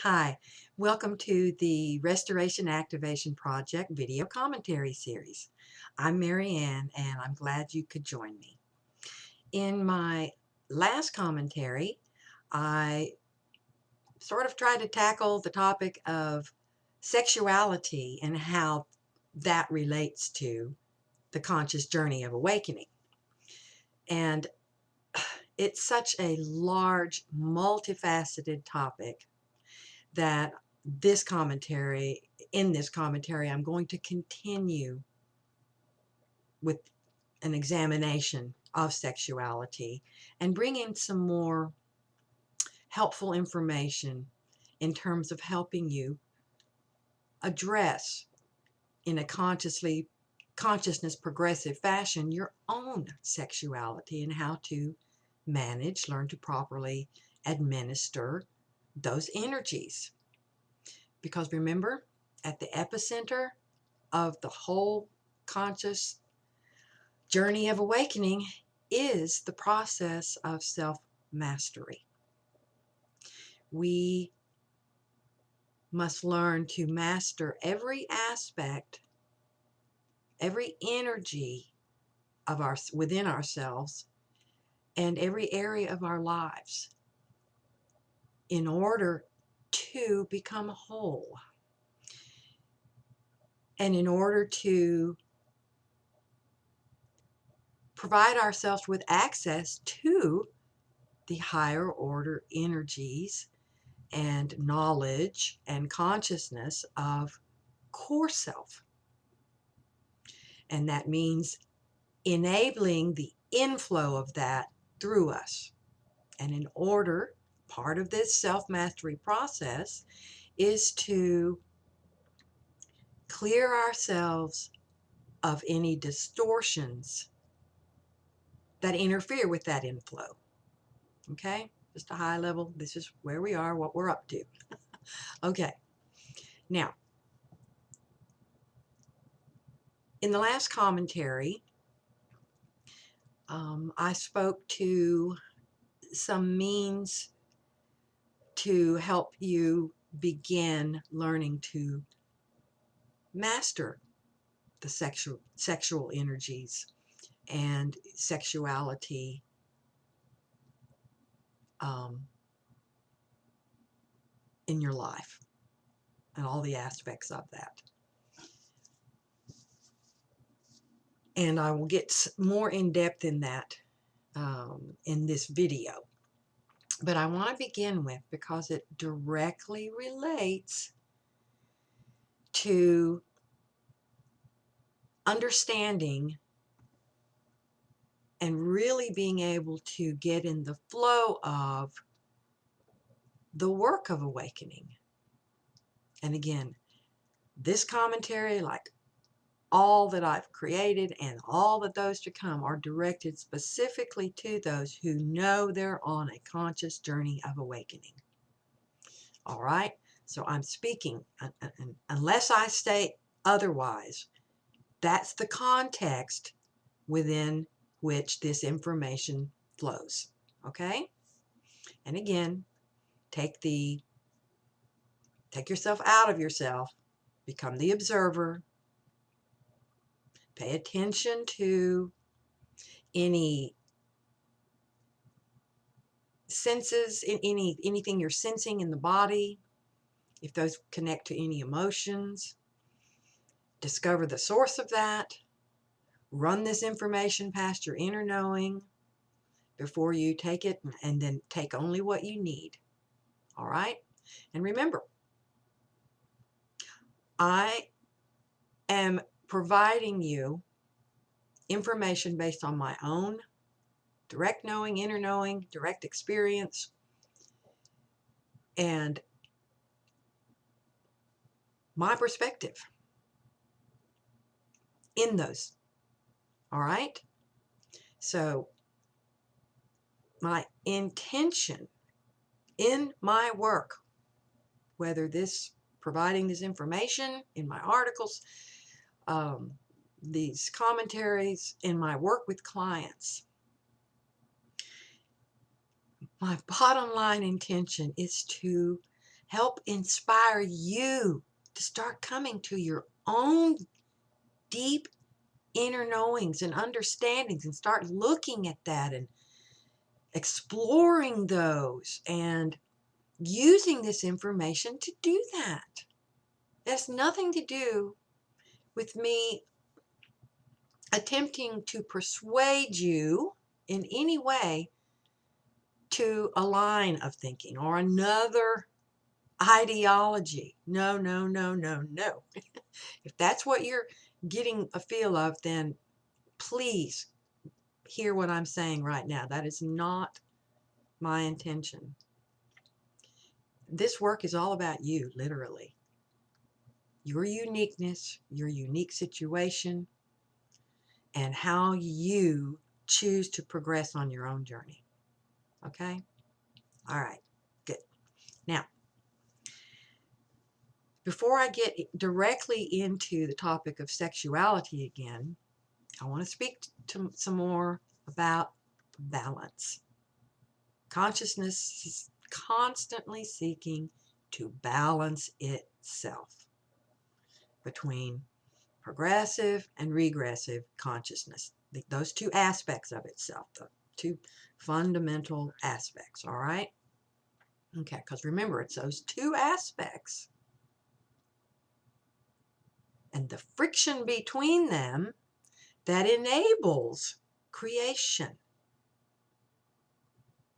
Hi, welcome to the Restoration Activation Project video commentary series. I'm Marianne and I'm glad you could join me. In my last commentary, I sort of tried to tackle the topic of sexuality and how that relates to the conscious journey of awakening. And it's such a large, multifaceted topic that in this commentary, I'm going to continue with an examination of sexuality and bring in some more helpful information in terms of helping you address in a consciousness progressive fashion your own sexuality and how to learn to properly administer those energies. Because remember, at the epicenter of the whole conscious journey of awakening is the process of self-mastery. We must learn to master every aspect, every energy of within ourselves and every area of our lives in order to become whole and in order to provide ourselves with access to the higher order energies and knowledge and consciousness of core self. And that means enabling the inflow of that through us. And in order, part of this self-mastery process is to clear ourselves of any distortions that interfere with that inflow. Okay? Just a high level, this is where we are, what we're up to. Okay. Now, in the last commentary, I spoke to some means to help you begin learning to master the sexual energies and sexuality in your life and all the aspects of that. And I will get more in depth in that in this video. But I want to begin with, because it directly relates to understanding and really being able to get in the flow of the work of awakening. And again, this commentary, like all that I've created and all that those to come, are directed specifically to those who know they're on a conscious journey of awakening. All right? So I'm speaking, unless I state otherwise, that's the context within which this information flows. Okay? And again, take yourself out of yourself, become the observer, pay attention to any senses, anything you're sensing in the body, if those connect to any emotions. Discover the source of that. Run this information past your inner knowing before you take it, and then take only what you need. All right? And remember, I am providing you information based on my own direct knowing, inner knowing, direct experience, and my perspective in those. All right? So my intention in my work, whether providing this information in my articles, these commentaries, in my work with clients, my bottom line intention is to help inspire you to start coming to your own deep inner knowings and understandings and start looking at that and exploring those and using this information to do that. It has nothing to do with me attempting to persuade you in any way to a line of thinking or another ideology. No, no, no, no, no. If that's what you're getting a feel of, then please hear what I'm saying right now. That is not my intention. This work is all about you, literally. Your uniqueness, your unique situation, and how you choose to progress on your own journey. Okay? All right. Good. Now, before I get directly into the topic of sexuality again, I want to speak to some more about balance. Consciousness is constantly seeking to balance itself between progressive and regressive consciousness. Those two aspects of itself, the two fundamental aspects, all right? Okay, because remember, it's those two aspects and the friction between them that enables creation.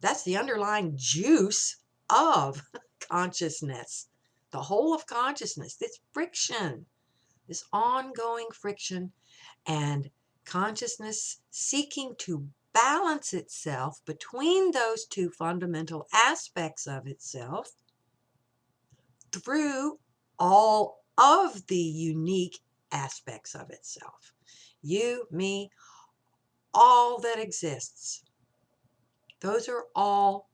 That's the underlying juice of consciousness, the whole of consciousness, this friction, this ongoing friction, and consciousness seeking to balance itself between those two fundamental aspects of itself through all of the unique aspects of itself. You, me, all that exists. Those are all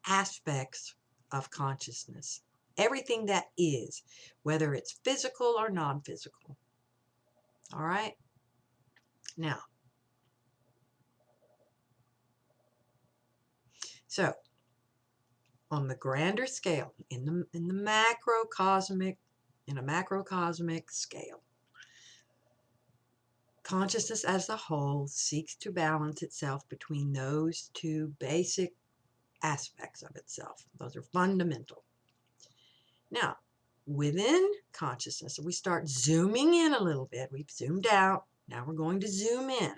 aspects of consciousness. Everything that is, whether it's physical or non-physical. All right? Now, so on the grander scale, in a macrocosmic scale, consciousness as a whole seeks to balance itself between those two basic aspects of itself. Those are fundamental. Now, within consciousness, we start zooming in a little bit. We've zoomed out. Now we're going to zoom in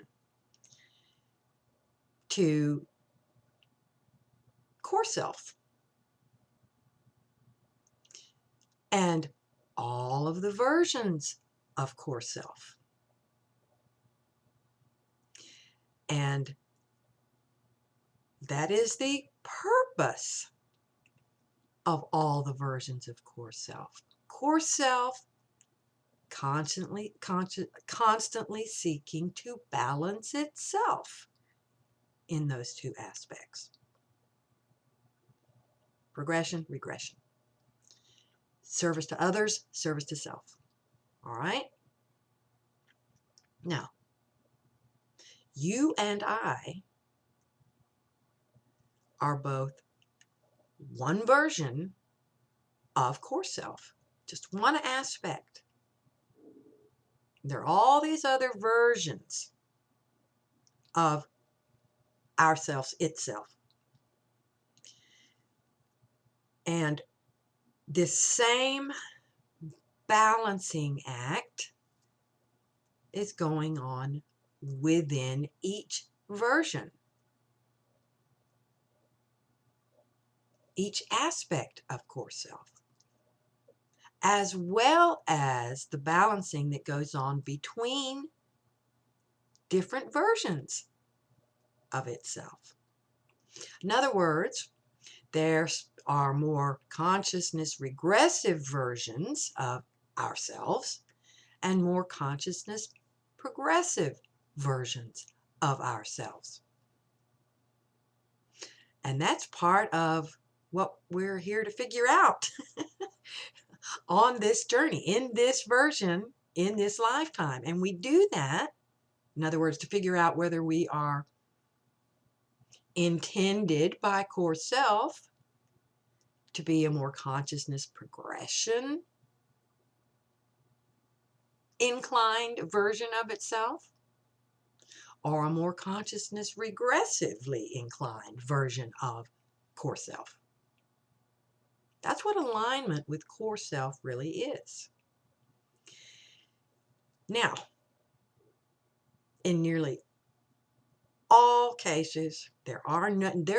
to core self. And all of the versions of core self. And that is the purpose of all the versions of core self. Core self constantly seeking to balance itself in those two aspects. Progression, regression. Service to others, service to self. All right? Now, you and I are both one version of core self, just one aspect. There are all these other versions of ourselves itself. And this same balancing act is going on within each version, each aspect of core self, as well as the balancing that goes on between different versions of itself. In other words, there are more consciousness regressive versions of ourselves and more consciousness progressive versions of ourselves. And that's part of what we're here to figure out on this journey, in this version, in this lifetime. And we do that, in other words, to figure out whether we are intended by core self to be a more consciousness progression inclined version of itself, or a more consciousness regressively inclined version of core self. That's what alignment with core self really is. Now, in nearly all cases, there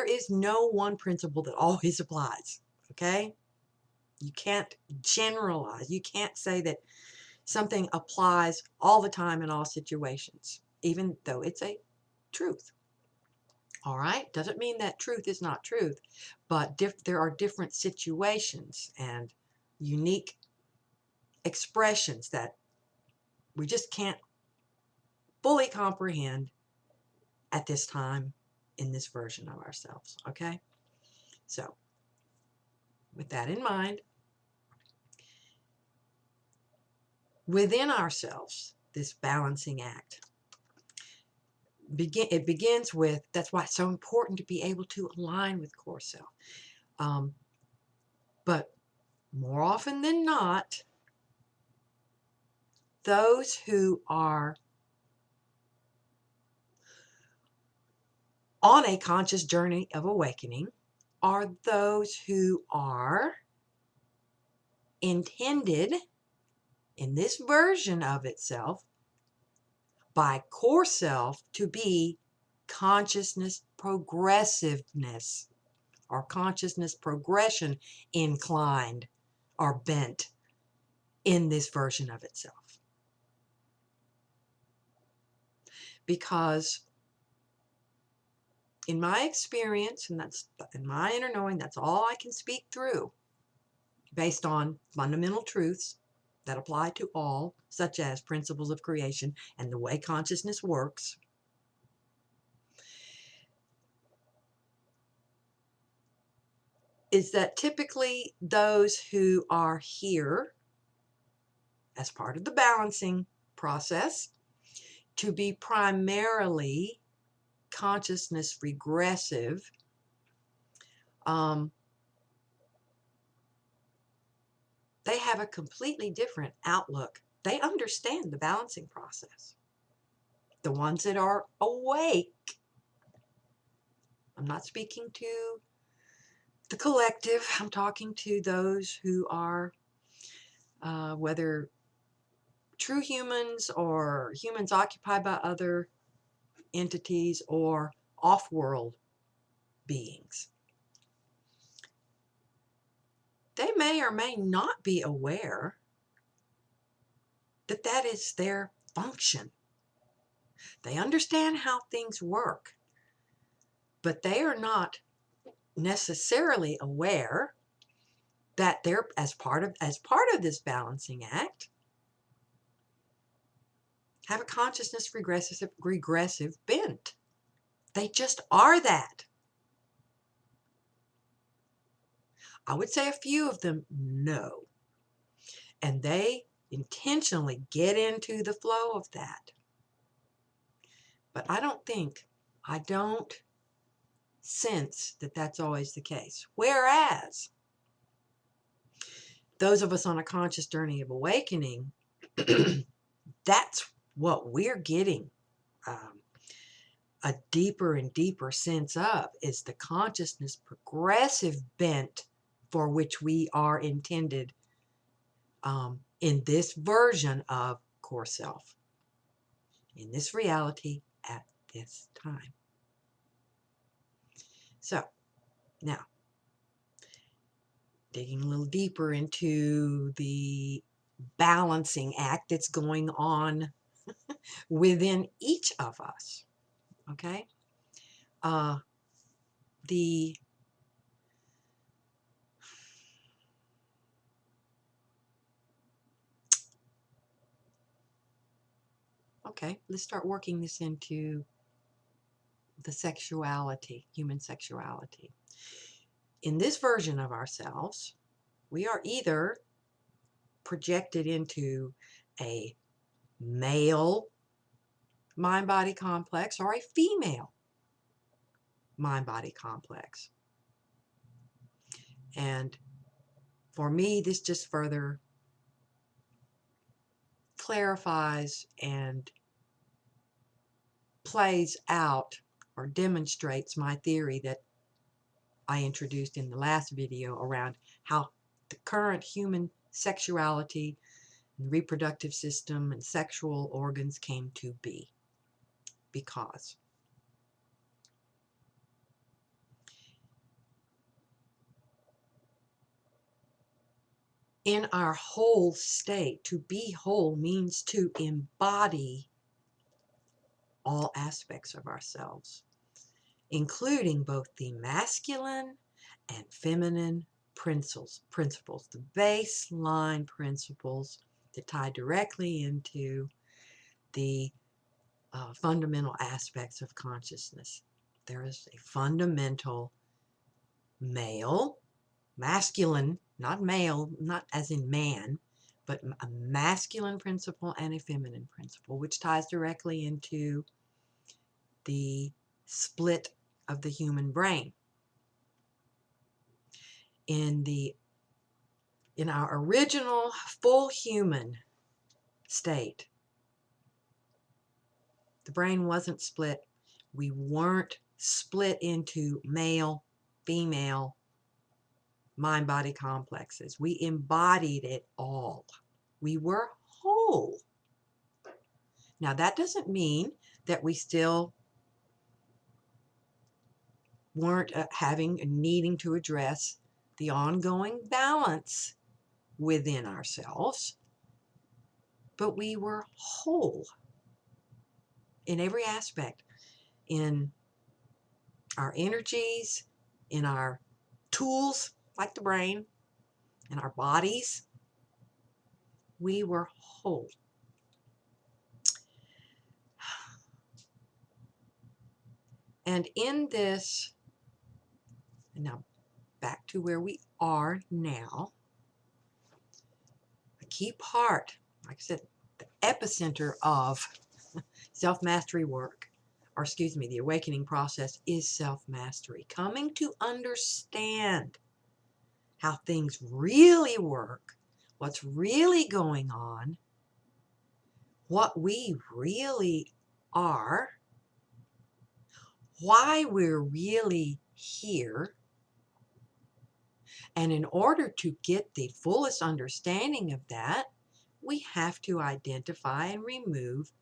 is no one principle that always applies, okay? You can't generalize. You can't say that something applies all the time in all situations, even though it's a truth. All right? Doesn't mean that truth is not truth, but there are different situations and unique expressions that we just can't fully comprehend at this time in this version of ourselves, okay? So, with that in mind, within ourselves, this balancing act, it begins with, that's why it's so important to be able to align with core self. But more often than not, those who are on a conscious journey of awakening are those who are intended in this version of itself by core self to be consciousness progressiveness or consciousness progression inclined or bent in this version of itself. Because in my experience, and that's in my inner knowing, that's all I can speak through based on fundamental truths that apply to all, such as principles of creation and the way consciousness works. Is that typically those who are here as part of the balancing process to be primarily consciousness regressive, they have a completely different outlook. They understand the balancing process. The ones that are awake, I'm not speaking to the collective, I'm talking to those who are, whether true humans or humans occupied by other entities or off-world beings. They may or may not be aware that that is their function. They understand how things work, but they are not necessarily aware that they're as part of this balancing act have a consciousness regressive bent. They just are that. I would say a few of them know, and they intentionally get into the flow of that. But I don't sense that that's always the case. Whereas those of us on a conscious journey of awakening, that's what we're getting a deeper and deeper sense of, is the consciousness progressive bent for which we are intended in this version of core self, in this reality at this time. So now, digging a little deeper into the balancing act that's going on within each of us, okay? Okay, let's start working this into the sexuality, human sexuality. In this version of ourselves, we are either projected into a male mind-body complex or a female mind-body complex. And for me, this just further clarifies and plays out or demonstrates my theory that I introduced in the last video around how the current human sexuality and reproductive system and sexual organs came to be. Because in our whole state, to be whole means to embody all aspects of ourselves, including both the masculine and feminine principles, the baseline principles that tie directly into the fundamental aspects of consciousness. There is a fundamental male, masculine, not male, not as in man, but a masculine principle and a feminine principle, which ties directly into the split of the human brain. In our original full human state, the brain wasn't split. We weren't split into male, female, mind-body complexes. We embodied it all. We were whole. Now, that doesn't mean that we still weren't needing to address the ongoing balance within ourselves, but we were whole in every aspect, in our energies, in our tools, like the brain, in our bodies. We were whole. And in this, now back to where we are now, a key part, like I said, the epicenter of self-mastery work, or excuse me, the awakening process is self-mastery. Coming to understand how things really work, what's really going on, what we really are, why we're really here. And in order to get the fullest understanding of that, we have to identify and remove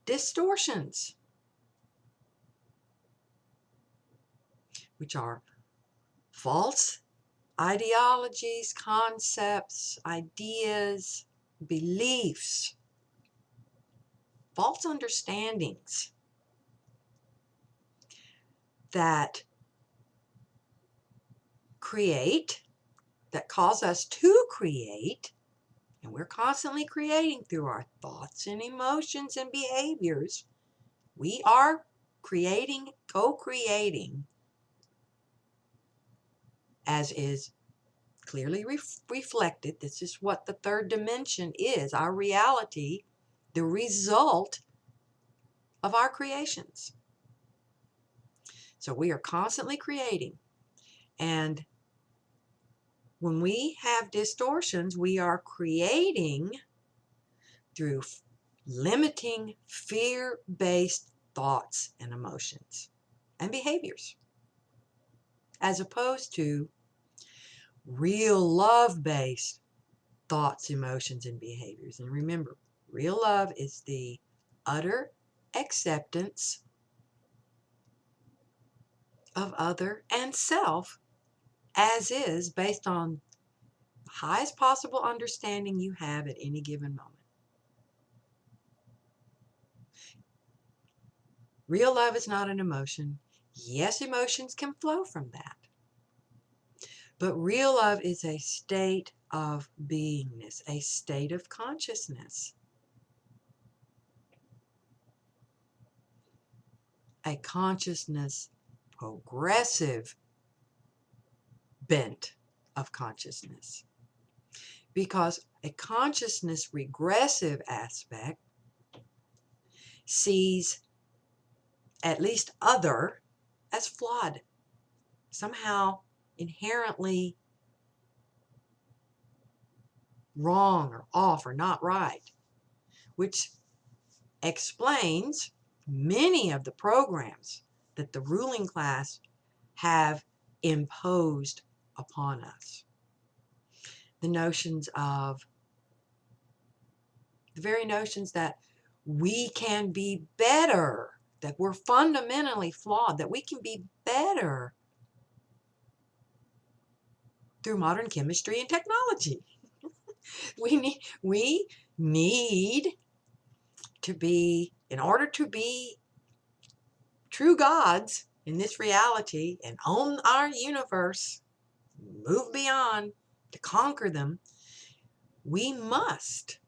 distortions, which are false ideologies, concepts, ideas, beliefs, false understandings that cause us to create, and we're constantly creating through our thoughts and emotions and behaviors. We are creating, co-creating, as is clearly reflected. This is what the third dimension is, our reality, the result of our creations. So we are constantly creating. And when we have distortions, we are creating through limiting fear-based thoughts and emotions and behaviors, as opposed to real love-based thoughts, emotions, and behaviors. And remember, real love is the utter acceptance of other and self as is, based on the highest possible understanding you have at any given moment. Real love is not an emotion. Yes, emotions can flow from that. But real love is a state of beingness, a state of consciousness. A consciousness progressive bent of consciousness. Because a consciousness regressive aspect sees at least other as flawed, somehow inherently wrong or off or not right, which explains many of the programs that the ruling class have imposed upon us. The very notions that we can be better, that we're fundamentally flawed, that we can be better through modern chemistry and technology. We need to be, in order to be true gods in this reality and own our universe, move beyond, to conquer them, we must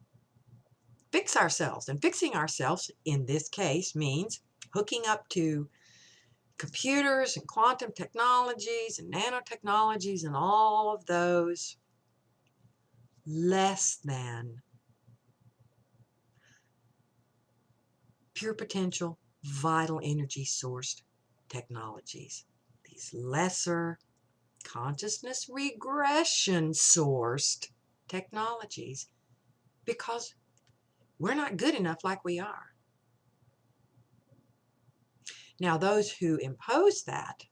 fix ourselves. And fixing ourselves in this case means hooking up to computers and quantum technologies and nanotechnologies and all of those less than pure potential, vital energy sourced technologies. These lesser consciousness regression sourced technologies, because we're not good enough like we are. Now, those who impose that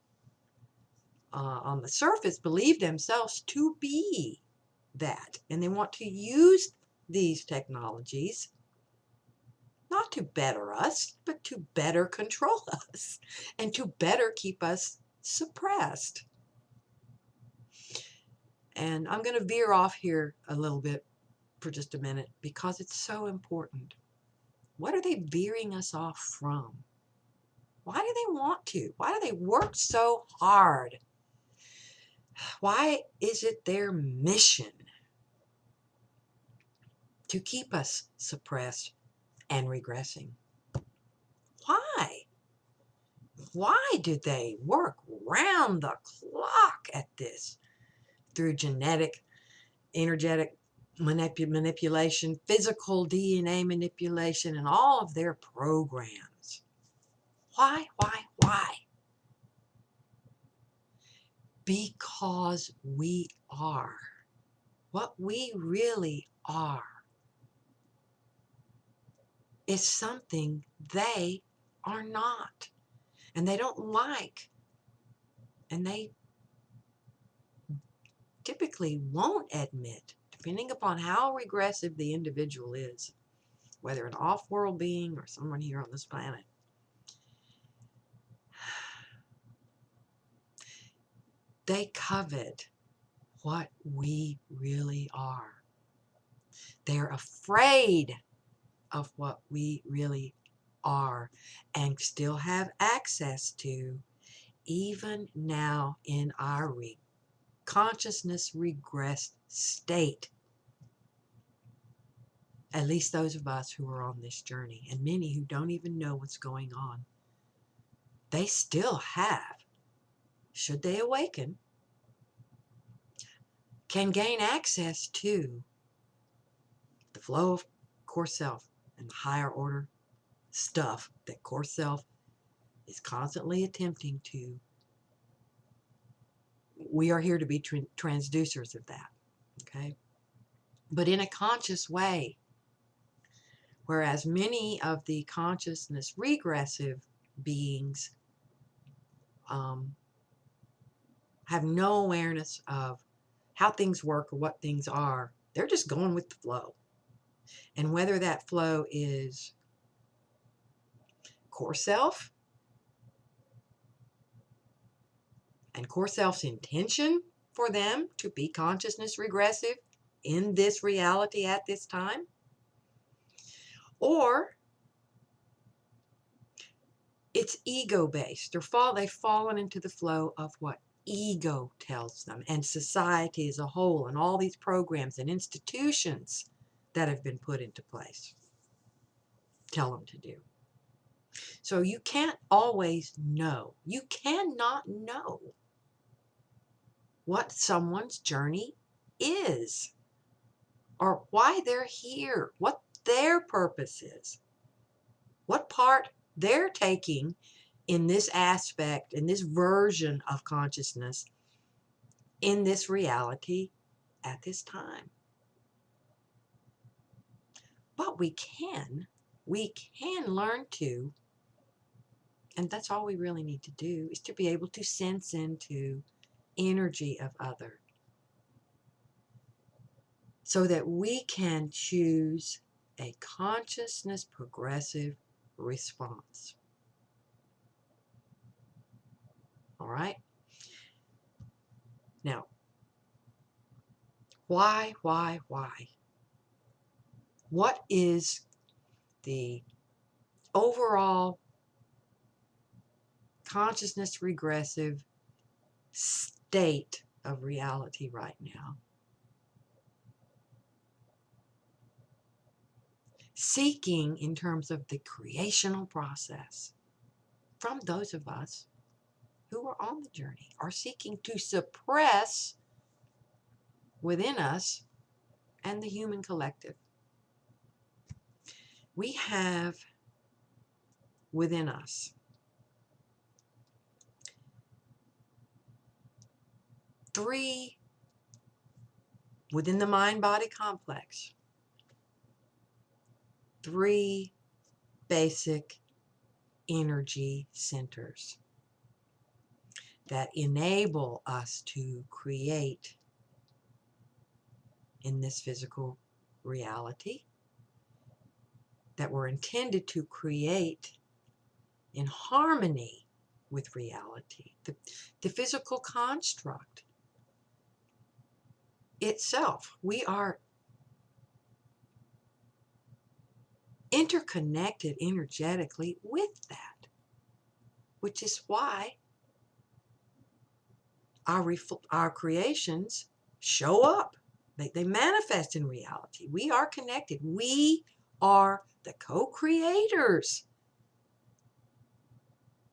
on the surface believe themselves to be that, and they want to use these technologies not to better us, but to better control us and to better keep us suppressed. And I'm going to veer off here a little bit for just a minute because it's so important. What are they veering us off from? Why do they want to? Why do they work so hard? Why is it their mission to keep us suppressed and regressing? Why? Why do they work round the clock at this? Through genetic, energetic manipulation, physical DNA manipulation, and all of their programs. Why? Because we are. What we really are is something they are not. And they don't like. And they typically won't admit, depending upon how regressive the individual is, whether an off-world being or someone here on this planet. They covet what we really are. They're afraid of what we really are and still have access to, even now in our consciousness regressed state. At least those of us who are on this journey, and many who don't even know what's going on. They still have, should they awaken, can gain access to the flow of core self and the higher order stuff that core self is constantly attempting to. We are here to be transducers of that, okay? But in a conscious way, whereas many of the consciousness regressive beings have no awareness of how things work or what things are. They're just going with the flow. And whether that flow is core self and core self's intention for them to be consciousness regressive in this reality at this time, or it's ego-based. They've fallen into the flow of what ego tells them, and society as a whole, and all these programs and institutions that have been put into place tell them to do. So you can't always know. You cannot know what someone's journey is, or why they're here, what their purpose is, what part they're taking in this aspect, in this version of consciousness, in this reality at this time. But we can learn to, and that's all we really need to do, is to be able to sense into energy of other so that we can choose a consciousness progressive response. All right? Now, why? What is the overall consciousness regressive state of reality right now? Seeking in terms of the creational process from those of us who are on the journey are seeking to suppress within us and the human collective. We have within us three, within the mind-body complex, three basic energy centers that enable us to create in this physical reality, that were intended to create in harmony with reality. The physical construct itself, we are interconnected energetically with that, which is why our creations show up. They manifest in reality. We are connected. We are the co-creators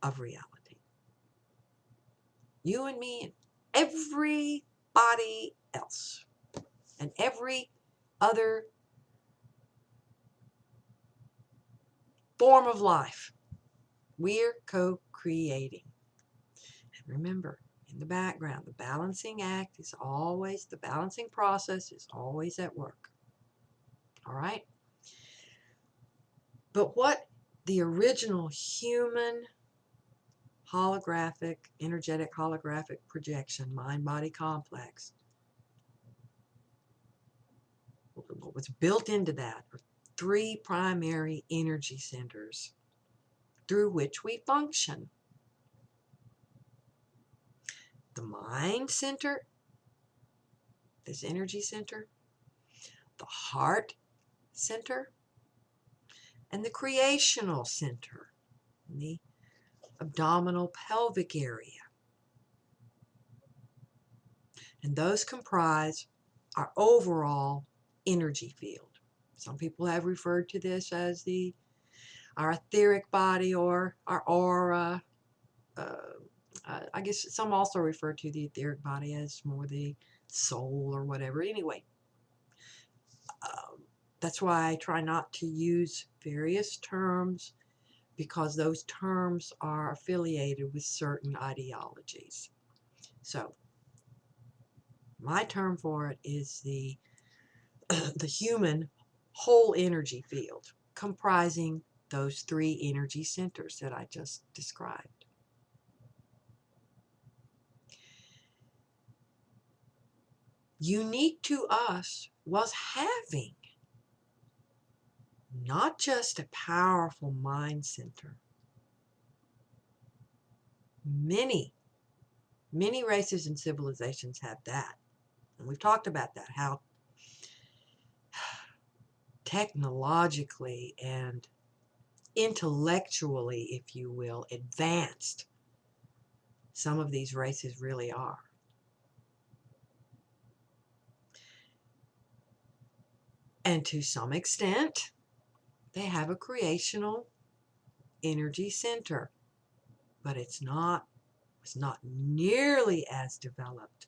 of reality. You and me and everybody else and every other form of life. We're co-creating. And remember, in the background, the balancing act is always, the balancing process is always at work. All right? But what the original human holographic, energetic holographic projection, mind-body complex, what was built into that are three primary energy centers through which we function. The mind center, this energy center, the heart center, and the creational center, in the abdominal pelvic area. And those comprise our overall energy field. Some people have referred to this as our etheric body or our aura. I guess some also refer to the etheric body as more the soul or whatever. Anyway, that's why I try not to use various terms, because those terms are affiliated with certain ideologies. So my term for it is the human whole energy field, comprising those three energy centers that I just described. Unique to us was having not just a powerful mind center. Many races and civilizations have that. And we've talked about that, how technologically and intellectually, if you will, advanced some of these races really are. And to some extent, they have a creational energy center, but it's not nearly as developed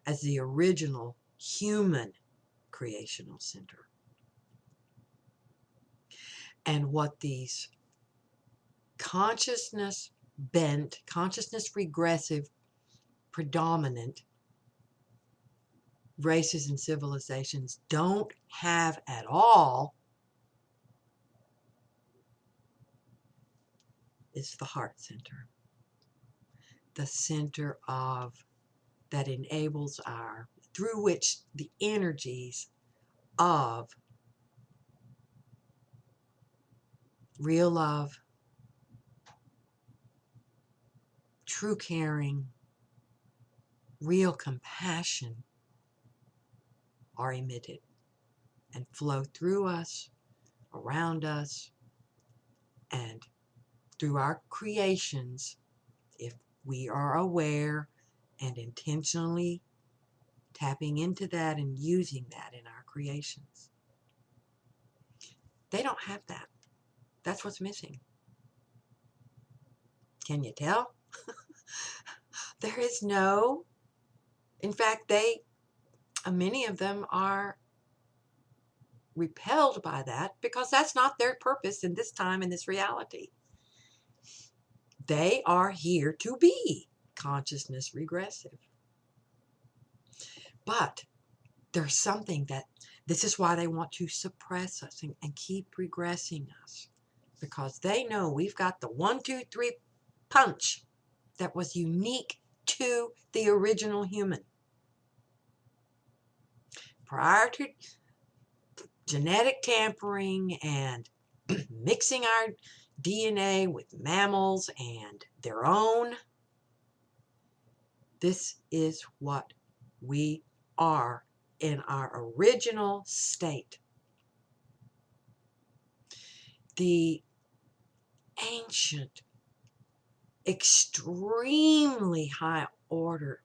as the original human creational center. And what these consciousness bent, consciousness regressive, predominant races and civilizations don't have at all is the heart center. The center of that enables through which the energies of real love, true caring, real compassion are emitted and flow through us, around us, and through our creations, if we are aware and intentionally tapping into that and using that in our creations. They don't have that. That's what's missing. Can you tell? There is no, in fact, many of them are repelled by that because that's not their purpose in this time, in this reality. They are here to be consciousness regressive. But there's something that, this is why they want to suppress us and keep regressing us, because they know we've got the 1, 2, 3 punch that was unique to the original human. Prior to genetic tampering and mixing our DNA with mammals and their own, this is what we are in our original state. The ancient, extremely high order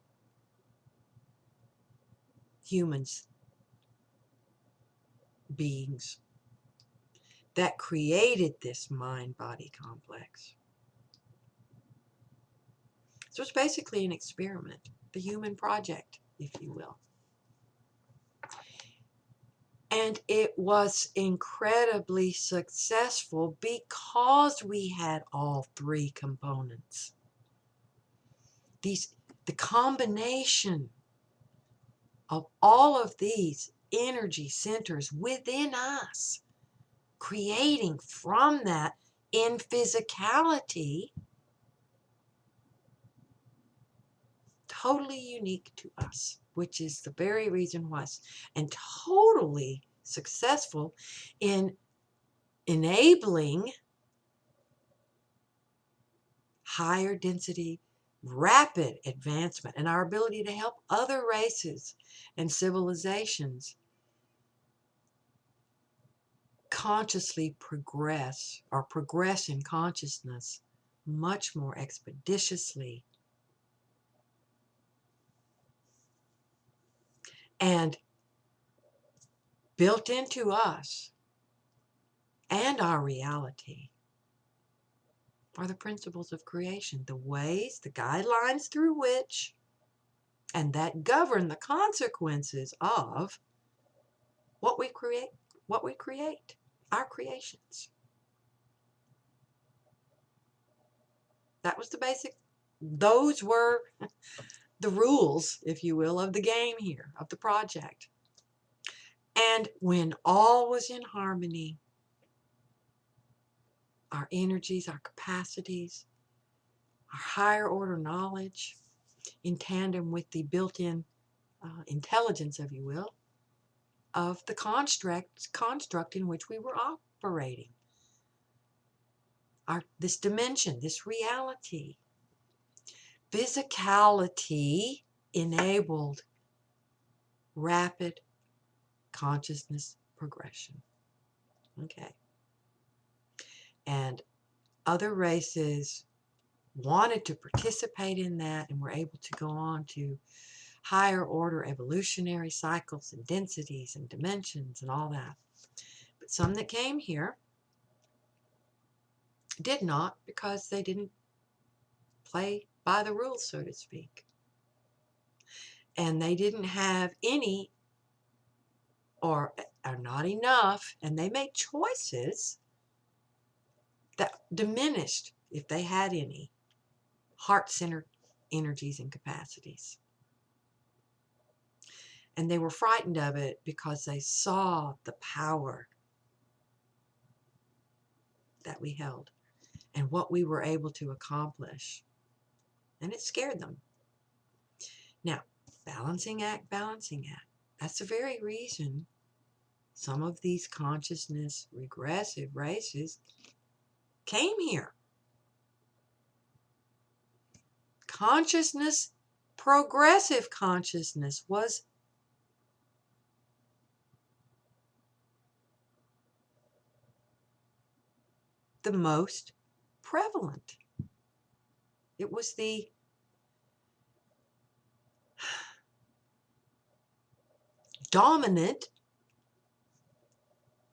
humans, beings, that created this mind-body complex. So it's basically an experiment, the human project, if you will. And it was incredibly successful because we had all 3 components. The combination of all of these energy centers within us, creating from that in physicality, totally unique to us, which is the very reason why, and totally successful in enabling higher density, rapid advancement, and our ability to help other races and civilizations consciously progress or progress in consciousness much more expeditiously. And built into us and our reality are the principles of creation, the ways, the guidelines through which, and that govern the consequences of what we create, our creations. That was the basic, those were the rules, if you will, of the game here, of the project. And when all was in harmony, our energies, our capacities, our higher order knowledge, in tandem with the built-in intelligence, if you will, of the construct in which we were operating. This dimension, this reality. Physicality enabled rapid consciousness progression. Okay. And other races wanted to participate in that and were able to go on to higher order evolutionary cycles and densities and dimensions and all that. But some that came here did not, because they didn't play by the rules, so to speak. And they didn't have any or not enough, and they made choices that diminished, if they had any, heart-centered energies and capacities. And they were frightened of it because they saw the power that we held. and what we were able to accomplish. And it scared them. Now, balancing act, balancing act. That's the very reason some of these consciousness regressive races came here. Consciousness, progressive consciousness was the most prevalent. It was the dominant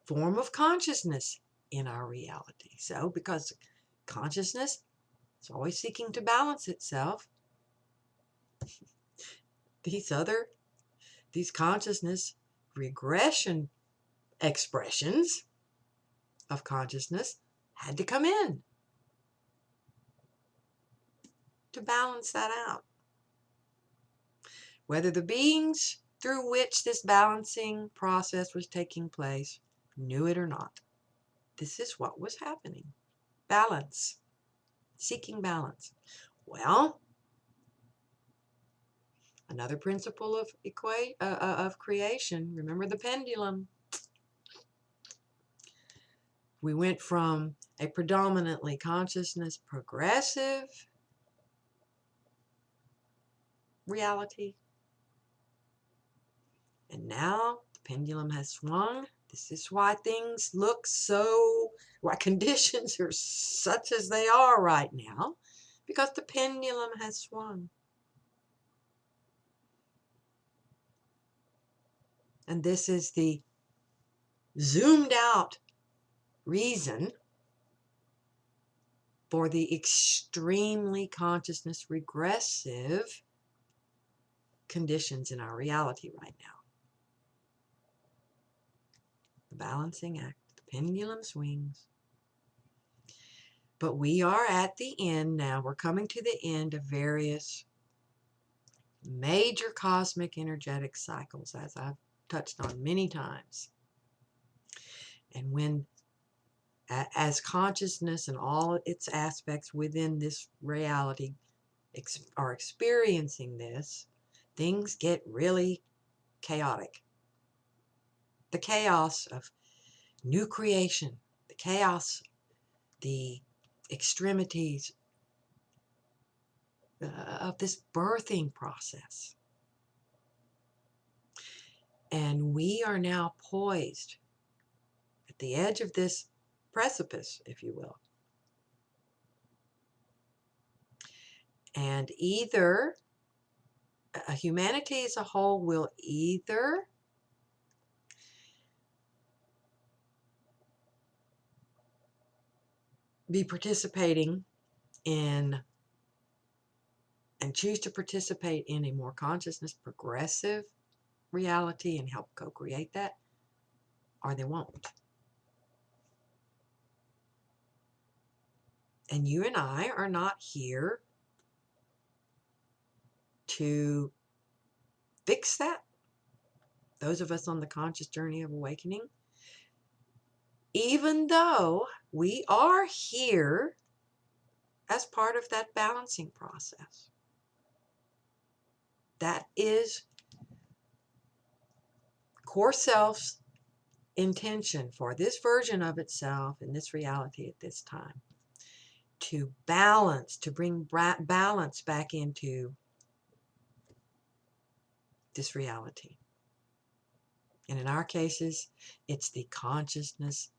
form of consciousness in our reality. So, because consciousness is always seeking to balance itself, these consciousness regression expressions of consciousness had to come in to balance that out. Whether the beings through which this balancing process was taking place knew it or not, this is what was happening. Balance. Seeking balance. Well, another principle of creation, remember the pendulum. We went from a predominantly consciousness progressive reality, and now the pendulum has swung. This is why things look so, why conditions are such as they are right now, because the pendulum has swung. And this is the zoomed out reason for the extremely consciousness regressive conditions in our reality right now. The balancing act, the pendulum swings. But we are at the end now. We're coming to the end of various major cosmic energetic cycles, as I've touched on many times. And when, as consciousness and all its aspects within this reality are experiencing this, things get really chaotic. The chaos of new creation, the chaos, the extremities of this birthing process. And we are now poised at the edge of this precipice, if you will. And either humanity as a whole will either be participating in and choose to participate in a more consciousness progressive reality and help co-create that, or they won't. And you and I are not here to fix that. Those of us on the conscious journey of awakening, even though we are here as part of that balancing process. That is core self's intention for this version of itself in this reality at this time. To balance, to bring balance back into this reality. And in our cases, it's the consciousness,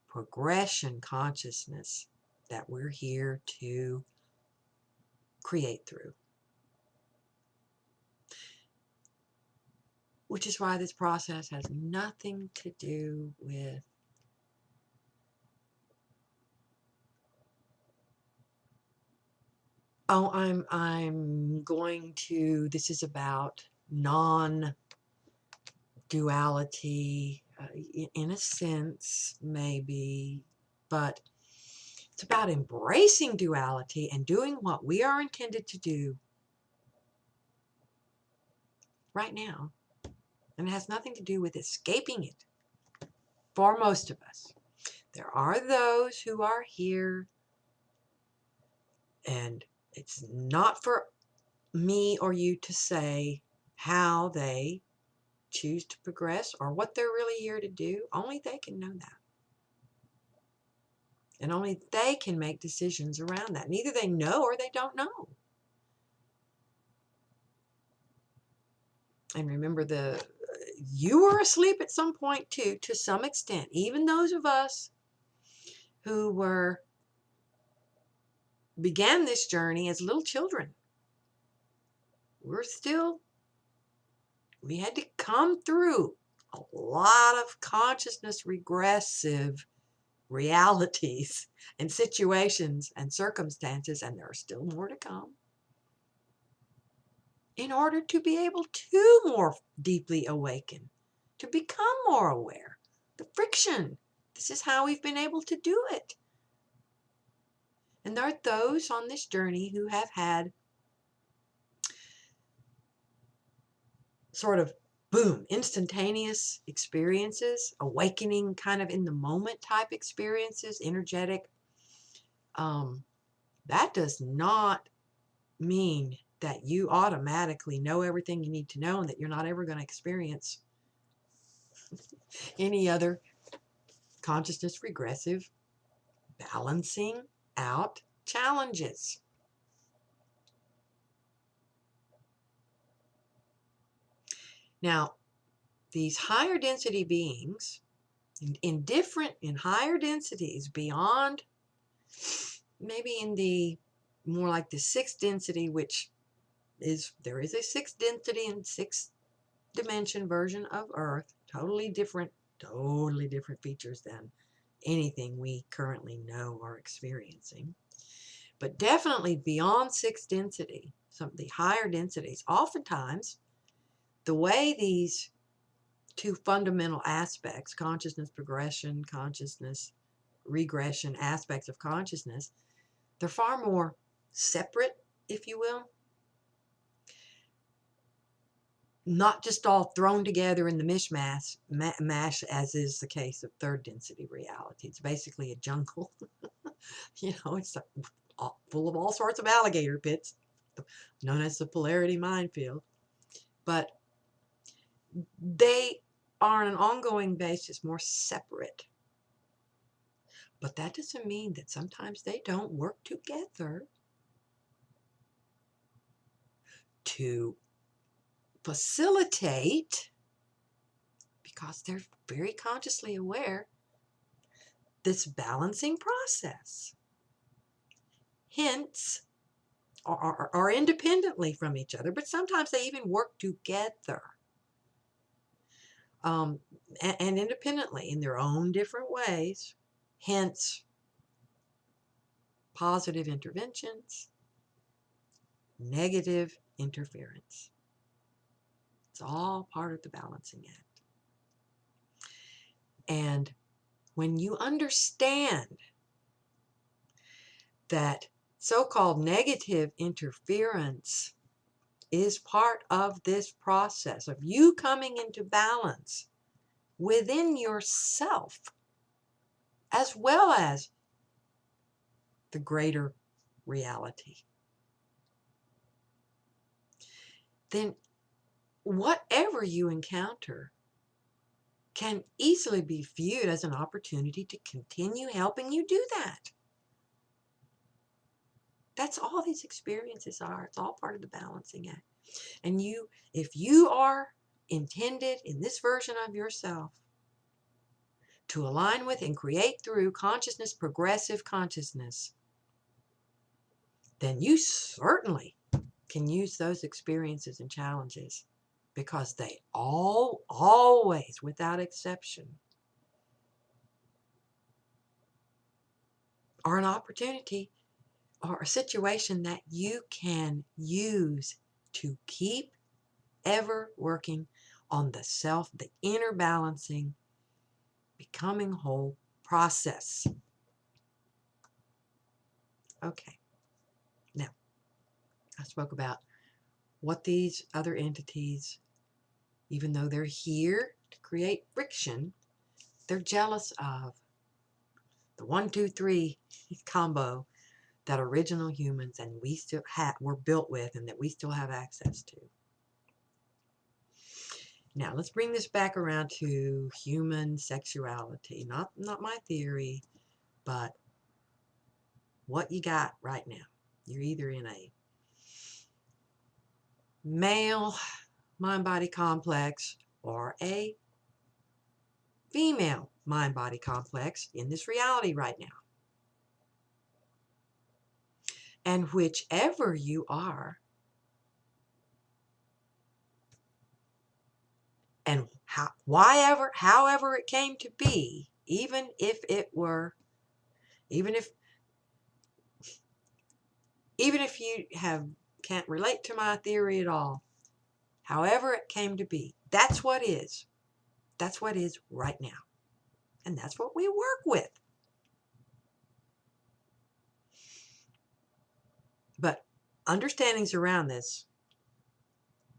progression consciousness that we're here to create through. Which is why this process has nothing to do with I'm going to, this is about non-duality, in a sense, maybe, but it's about embracing duality and doing what we are intended to do right now. And it has nothing to do with escaping it for most of us. There are those who are here And it's not for me or you to say how they choose to progress or what they're really here to do. Only they can know that. And only they can make decisions around that. Neither they know or they don't know. And remember, you were asleep at some point too, to some extent. Even those of us who began this journey as little children. We had to come through a lot of consciousness regressive realities and situations and circumstances, and there are still more to come, in order to be able to more deeply awaken, to become more aware. The friction. This is how we've been able to do it. And there are those on this journey who have had sort of, boom, instantaneous experiences, awakening kind of in the moment type experiences, energetic. That does not mean that you automatically know everything you need to know and that you're not ever going to experience any other consciousness regressive balancing out challenges. Now, these higher density beings in higher densities beyond, maybe in the more like the sixth density, which there is a sixth density and sixth dimension version of Earth, totally different features than anything we currently know or experiencing. But definitely beyond sixth density, some of the higher densities, oftentimes the way these two fundamental aspects, consciousness progression, consciousness regression aspects of consciousness, they're far more separate, if you will. Not just all thrown together in the mash, as is the case of third density reality. It's basically a jungle. It's full of all sorts of alligator pits, known as the polarity minefield. But they are on an ongoing basis more separate. But that doesn't mean that sometimes they don't work together to facilitate, because they're very consciously aware, this balancing process. Hence, are independently from each other, but sometimes they even work together. And independently in their own different ways. Hence, positive interventions, negative interference. It's all part of the balancing act. And when you understand that so-called negative interference is part of this process of you coming into balance within yourself, as well as the greater reality, then whatever you encounter can easily be viewed as an opportunity to continue helping you do that. That's all these experiences are. It's all part of the balancing act. And if you are intended in this version of yourself to align with and create through consciousness, progressive consciousness, then you certainly can use those experiences and challenges, because they always, without exception, are an opportunity or a situation that you can use to keep ever working on the self, the inner balancing, becoming whole process. Okay. Now, I spoke about what these other entities, even though they're here to create friction, they're jealous of. The 1, 2, 3 combo. that original humans and we still were built with and that we still have access to. Now let's bring this back around to human sexuality. Not my theory, but what you got right now. You're either in a male mind-body complex or a female mind-body complex in this reality right now. And whichever you are, and however it came to be, even if you can't relate to my theory at all, however it came to be, that's what is right now, and that's what we work with. But understandings around this,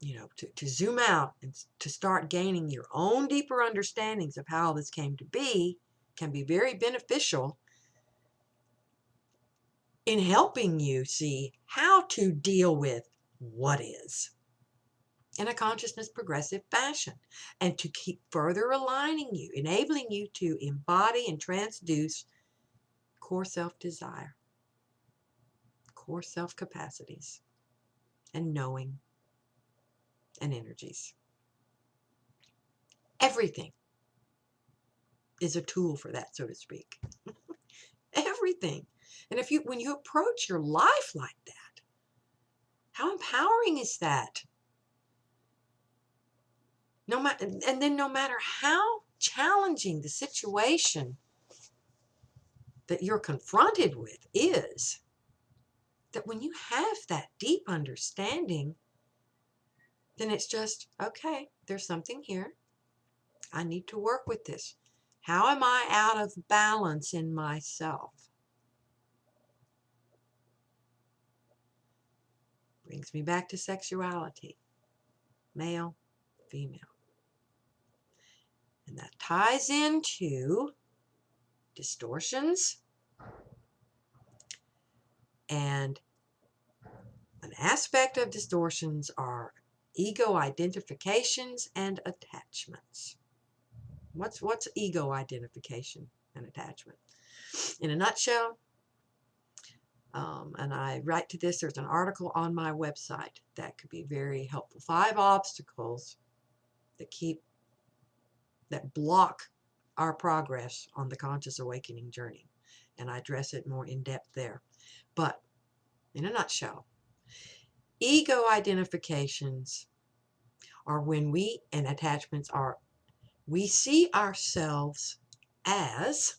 to zoom out and to start gaining your own deeper understandings of how this came to be, can be very beneficial in helping you see how to deal with what is in a consciousness progressive fashion, and to keep further aligning you, enabling you to embody and transduce core self-desire, core self-capacities, and knowing and energies. Everything is a tool for that, so to speak. Everything. And when you approach your life like that, how empowering is that? No matter how challenging the situation that you're confronted with is, that when you have that deep understanding, then it's just, okay, there's something here. I need to work with this. How am I out of balance in myself? Brings me back to sexuality. Male, female. And that ties into distortions and an aspect of distortions are ego identifications and attachments. What's ego identification and attachment? In a nutshell, and I write to this, there's an article on my website that could be very helpful. 5 obstacles that block our progress on the conscious awakening journey. And I address it more in depth there. But in a nutshell, ego identifications are and attachments are, we see ourselves as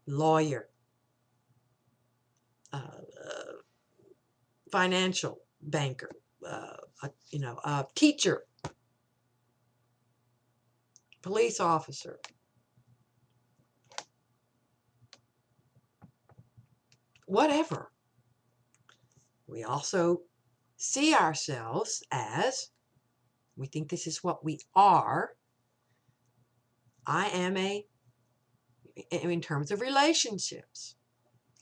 lawyer, financial banker, teacher, police officer, whatever. We also see ourselves as, we think this is what we are. I am in terms of relationships,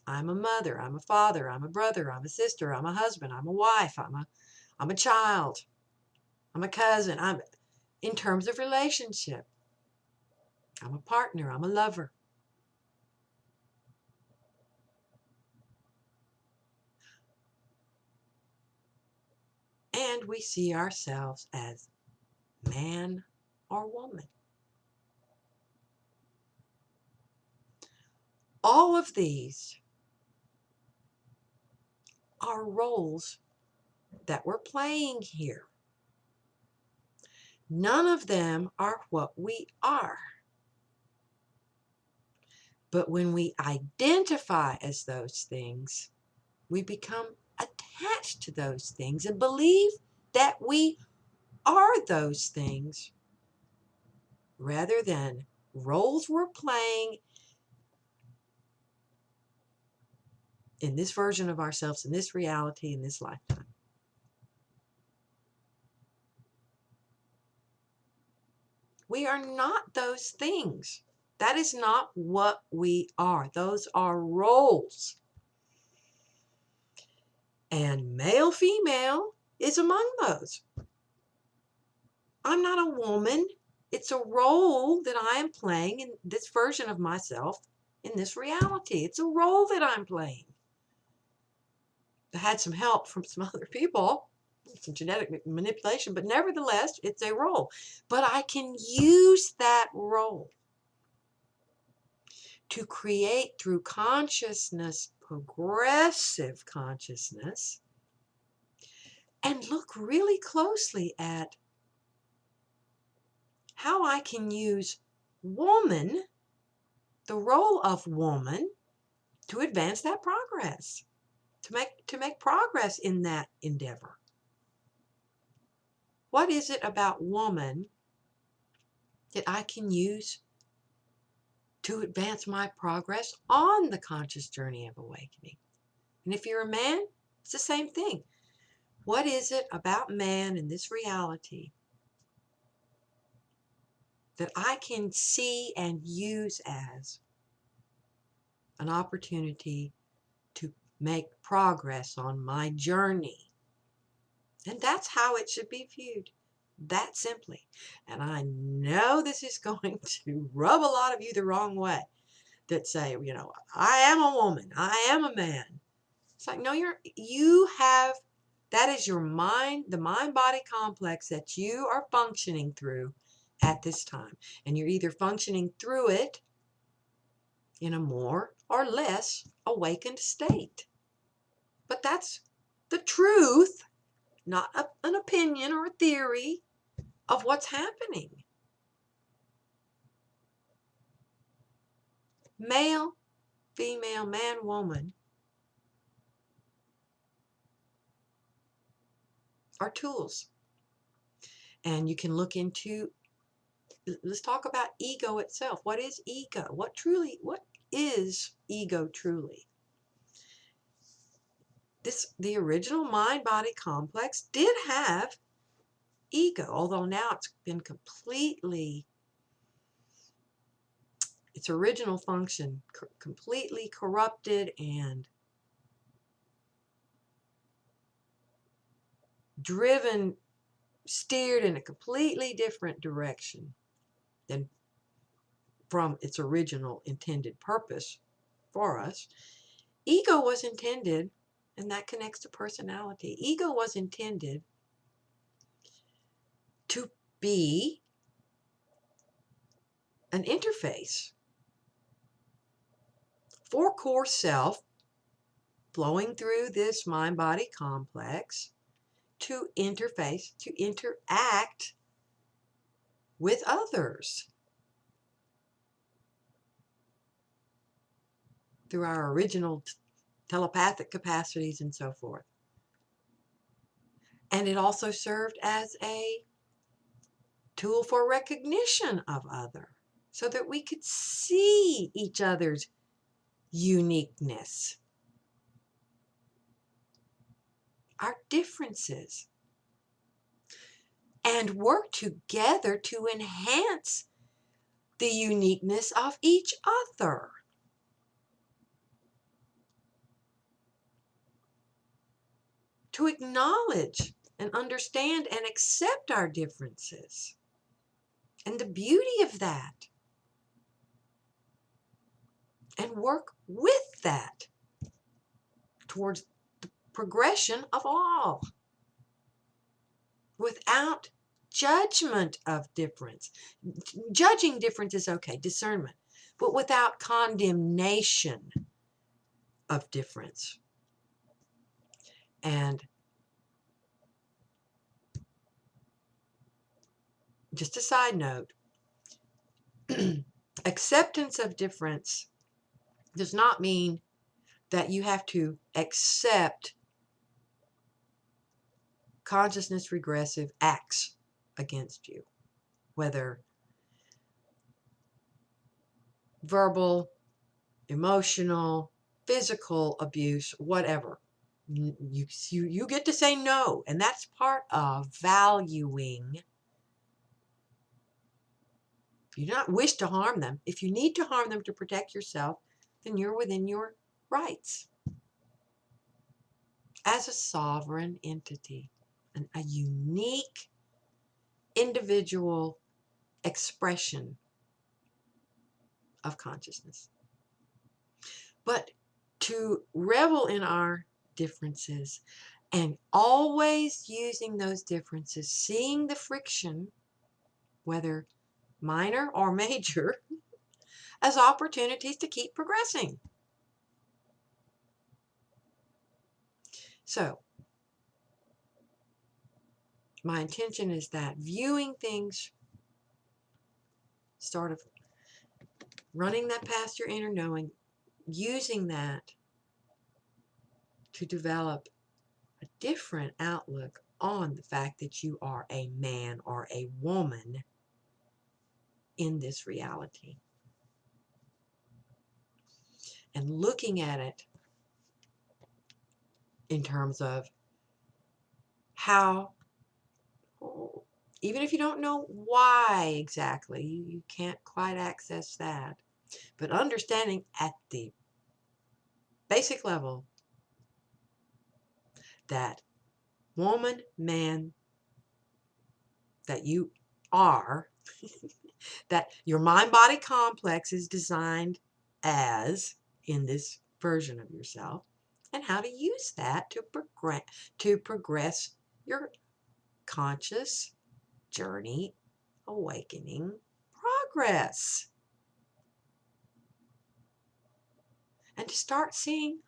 I'm a mother, I'm a father, I'm a brother, I'm a sister, I'm a husband, I'm a wife, I'm a child, I'm a cousin. In terms of relationship, I'm a partner, I'm a lover. And we see ourselves as man or woman. All of these are roles that we're playing here. None of them are what we are. But when we identify as those things, we become attached to those things and believe that we are those things, rather than roles we're playing in this version of ourselves, in this reality, in this lifetime. We are not those things. That is not what we are. Those are roles. And male, female is among those. I'm not a woman. It's a role that I am playing in this version of myself in this reality. It's a role that I'm playing. I had some help from some other people, some genetic manipulation, but nevertheless, it's a role. But I can use that role to create through consciousness, progressive consciousness, and look really closely at how I can use woman, the role of woman, to advance that progress, to make progress in that endeavor. What is it about woman that I can use to advance my progress on the conscious journey of awakening? And if you're a man, it's the same thing. What is it about man in this reality that I can see and use as an opportunity to make progress on my journey? And that's how it should be viewed, that simply. And I know this is going to rub a lot of you the wrong way that say, I am a woman, I am a man. It's like, no, you have, that is your mind, the mind-body complex that you are functioning through at this time. And you're either functioning through it in a more or less awakened state. But that's the truth, not an opinion or a theory of what's happening. Male, female, man, woman are tools. And you can look into, let's talk about ego itself. What is ego? What is ego truly? The original mind-body complex did have ego, although now it's been its original function completely corrupted and steered in a completely different direction than from its original intended purpose for us. Ego was intended, and that connects to personality. Ego was intended to be an interface for core self flowing through this mind-body complex to interface, to interact with others through our original telepathic capacities and so forth. And it also served as a tool for recognition of other, so that we could see each other's uniqueness, our differences, and work together to enhance the uniqueness of each other. To acknowledge and understand and accept our differences and the beauty of that, and work with that towards the progression of all without judgment of difference. Judging difference is okay, discernment, but without condemnation of difference. And just a side note, acceptance of difference does not mean that you have to accept consciousness regressive acts against you, whether verbal, emotional, physical abuse, whatever. You get to say no, and that's part of valuing. If you do not wish to harm them, if you need to harm them to protect yourself, then you're within your rights. as a sovereign entity, a unique individual expression of consciousness. But to revel in our differences and always using those differences, seeing the friction, whether minor or major, as opportunities to keep progressing. So, my intention is that viewing things, sort of running that past your inner knowing, using that to develop a different outlook on the fact that you are a man or a woman in this reality. And looking at it in terms of how, even if you don't know why exactly, you can't quite access that, but understanding at the basic level that woman, man, that you are, that your mind-body complex is designed as in this version of yourself, and how to use that to progress your conscious journey, awakening progress. And to start seeing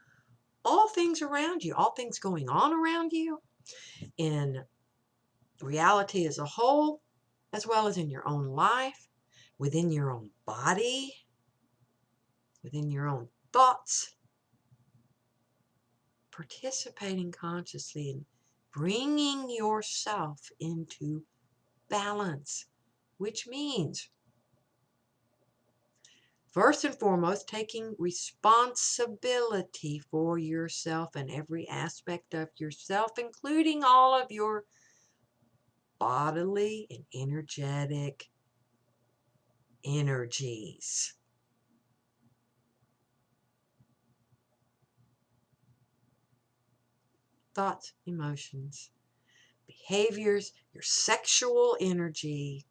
all things around you, all things going on around you in reality as a whole, as well as in your own life, within your own body, within your own thoughts, participating consciously in bringing yourself into balance, which means, first and foremost, taking responsibility for yourself and every aspect of yourself, including all of your bodily and energetic energies. Thoughts, emotions, behaviors, your sexual energy.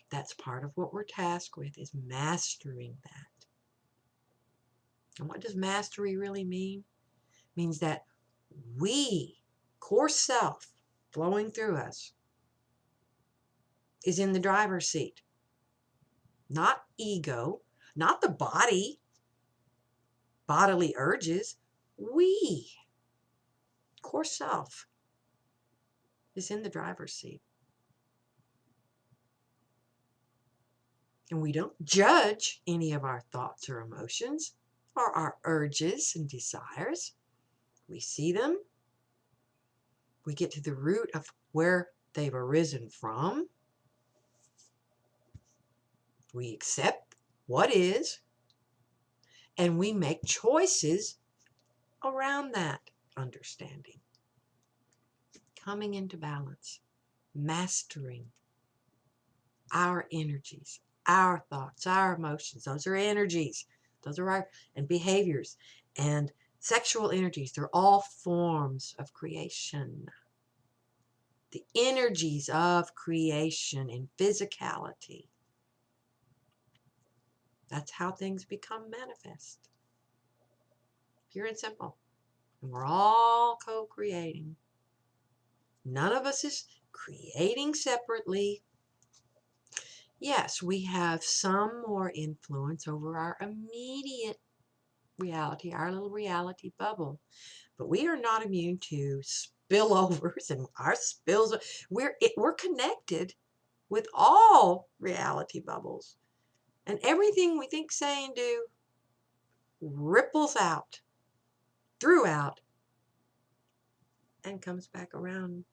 That's part of what we're tasked with, is mastering that. And what does mastery really mean? It means that we, core self, flowing through us, is in the driver's seat. Not ego, not the body, bodily urges. We, core self, is in the driver's seat. And we don't judge any of our thoughts or emotions or our urges and desires. We see them. We get to the root of where they've arisen from. We accept what is, and we make choices around that understanding. Coming into balance, mastering our energies, our thoughts, our emotions. Those are energies. Those are our and behaviors and sexual energies. They're all forms of creation. The energies of creation and physicality. That's how things become manifest. Pure and simple. And we're all co-creating. None of us is creating separately. Yes, we have some more influence over our immediate reality, our little reality bubble. But we are not immune to spillovers and our spills. We're connected with all reality bubbles. And everything we think, say, and do ripples out, throughout, and comes back around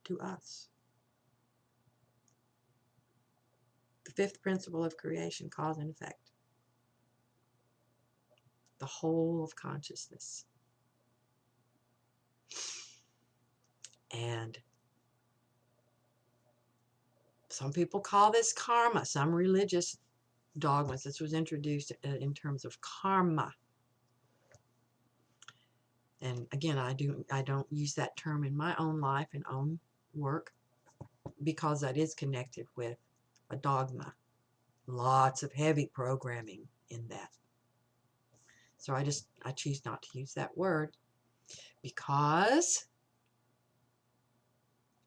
to us. The fifth principle of creation, cause and effect. The whole of consciousness. And some people call this karma. Some religious dogmas. This was introduced in terms of karma. And again, I don't use that term in my own life and own work because that is connected with a dogma. Lots of heavy programming in that. So I choose not to use that word because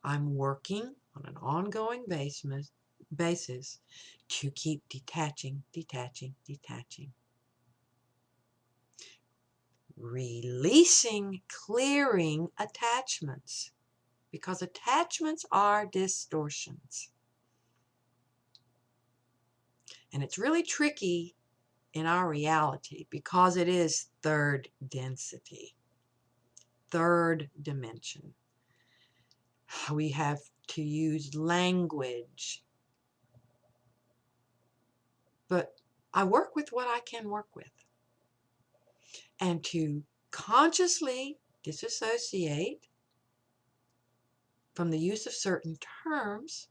I'm working on an ongoing basis to keep detaching, releasing, clearing attachments, because attachments are distortions. And it's really tricky in our reality because it is third density, third dimension. We have to use language. But I work with what I can work with. And to consciously disassociate from the use of certain terms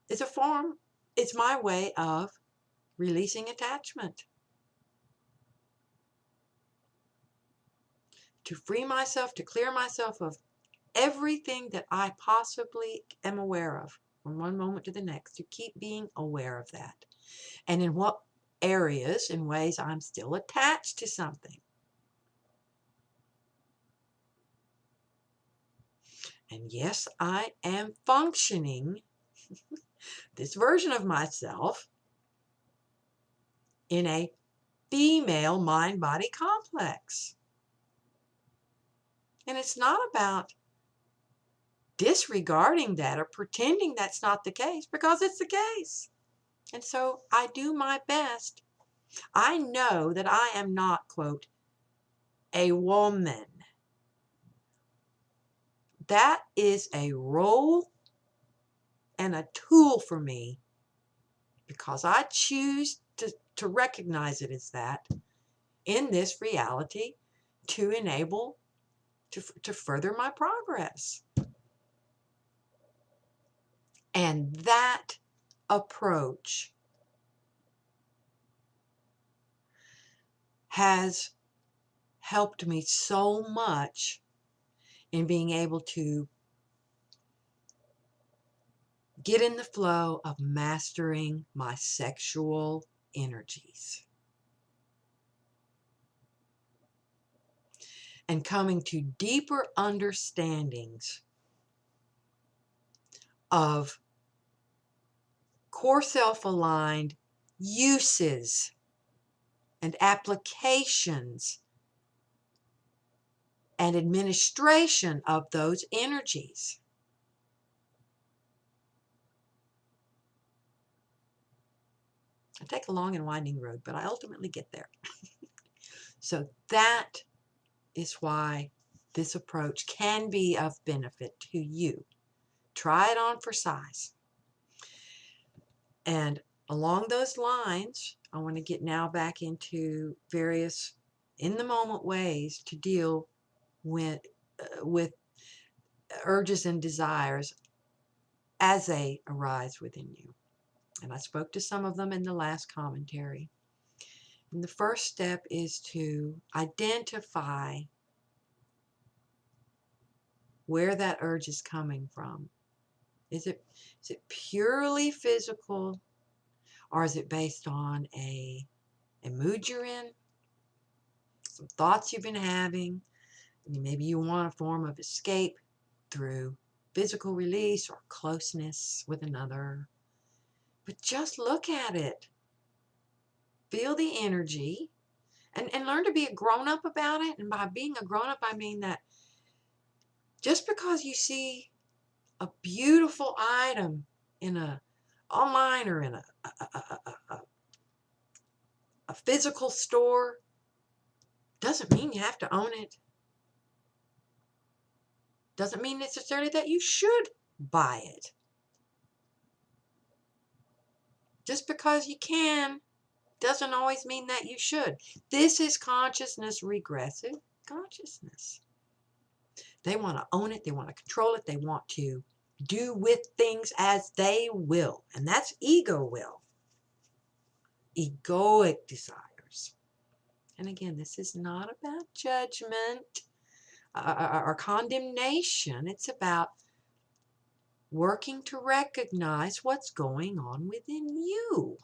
is a form, it's my way of releasing attachment. To free myself, to clear myself of everything that I possibly am aware of from one moment to the next, to keep being aware of that. And in what areas and ways I'm still attached to something. And yes, I am functioning this version of myself in a female mind-body complex. And it's not about disregarding that or pretending that's not the case, because it's the case. And so I do my best. I know that I am not, quote, a woman. That is a role and a tool for me because I choose to recognize it as that in this reality to enable to further my progress. And that approach has helped me so much in being able to get in the flow of mastering my sexual energies and coming to deeper understandings of core self-aligned uses and applications and administration of those energies. I take a long and winding road, but I ultimately get there. So that is why this approach can be of benefit to you. Try it on for size. And along those lines, I want to get now back into various in-the-moment ways to deal with urges and desires as they arise within you. And I spoke to some of them in the last commentary. And the first step is to identify where that urge is coming from. Is it purely physical, or is it based on a mood you're in, some thoughts you've been having? Maybe you want a form of escape through physical release or closeness with another. But just look at it. Feel the energy and learn to be a grown-up about it. And by being a grown-up, I mean that just because you see a beautiful item in online or in a physical store doesn't mean you have to own it. Doesn't mean necessarily that you should buy it. Just because you can doesn't always mean that you should. This is consciousness, regressive consciousness. They want to own it. They want to control it. They want to do with things as they will. And that's ego will. Egoic desires. And again, this is not about judgment or condemnation. It's about working to recognize what's going on within you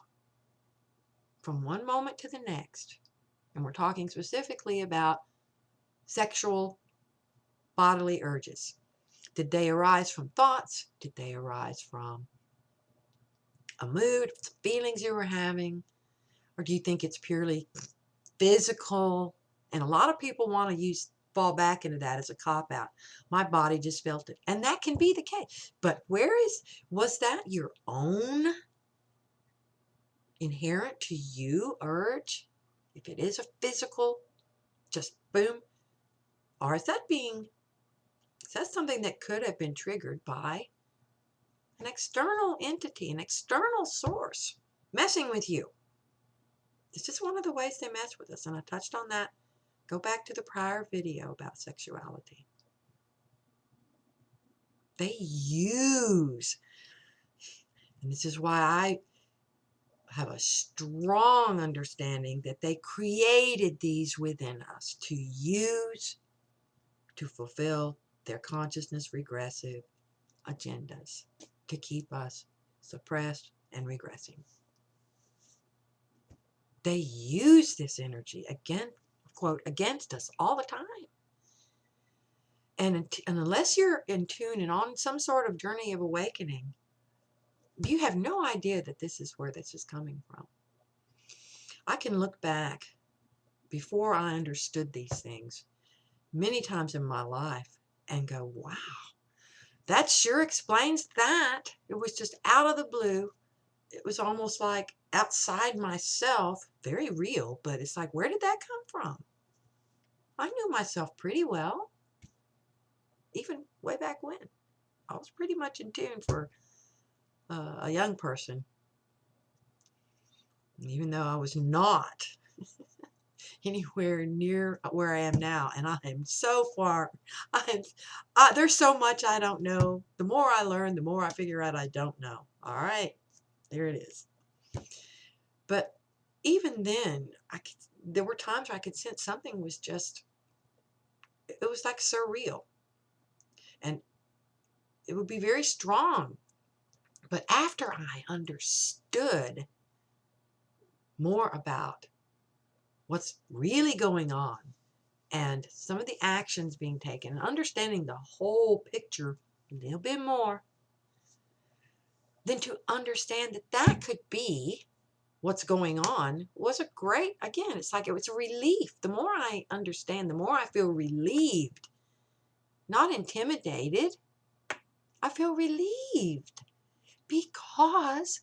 from one moment to the next. And we're talking specifically about sexual bodily urges. Did they arise from thoughts? Did they arise from a mood, feelings you were having? Or do you think it's purely physical? And a lot of people want to fall back into that as a cop-out. My body just felt it. And that can be the case. But was that your own inherent to you urge? If it is a physical, just boom. Or is that something that could have been triggered by an external entity, an external source messing with you? It's just one of the ways they mess with us. And I touched on that. Go back to the prior video about sexuality. They use, and this is why I have a strong understanding that they created these within us to use to fulfill their consciousness regressive agendas, to keep us suppressed and regressing. They use this energy against us all the time. And unless you're in tune and on some sort of journey of awakening, you have no idea that this is where this is coming from. I can look back before I understood these things many times in my life and go, wow, that sure explains that. It was just out of the blue. It was almost like outside myself, very real, but it's like, where did that come from? I knew myself pretty well, even way back when. I was pretty much in tune for a young person, even though I was not anywhere near where I am now. And I am so far. There's so much I don't know. The more I learn, the more I figure out I don't know. All right, there it is. But even then, there were times where I could sense something was just, it was like surreal. And it would be very strong. But after I understood more about what's really going on and some of the actions being taken and understanding the whole picture a little bit more, then to understand that that could be what's going on was a great, again, it's like it was a relief. The more I understand, the more I feel relieved, not intimidated. I feel relieved because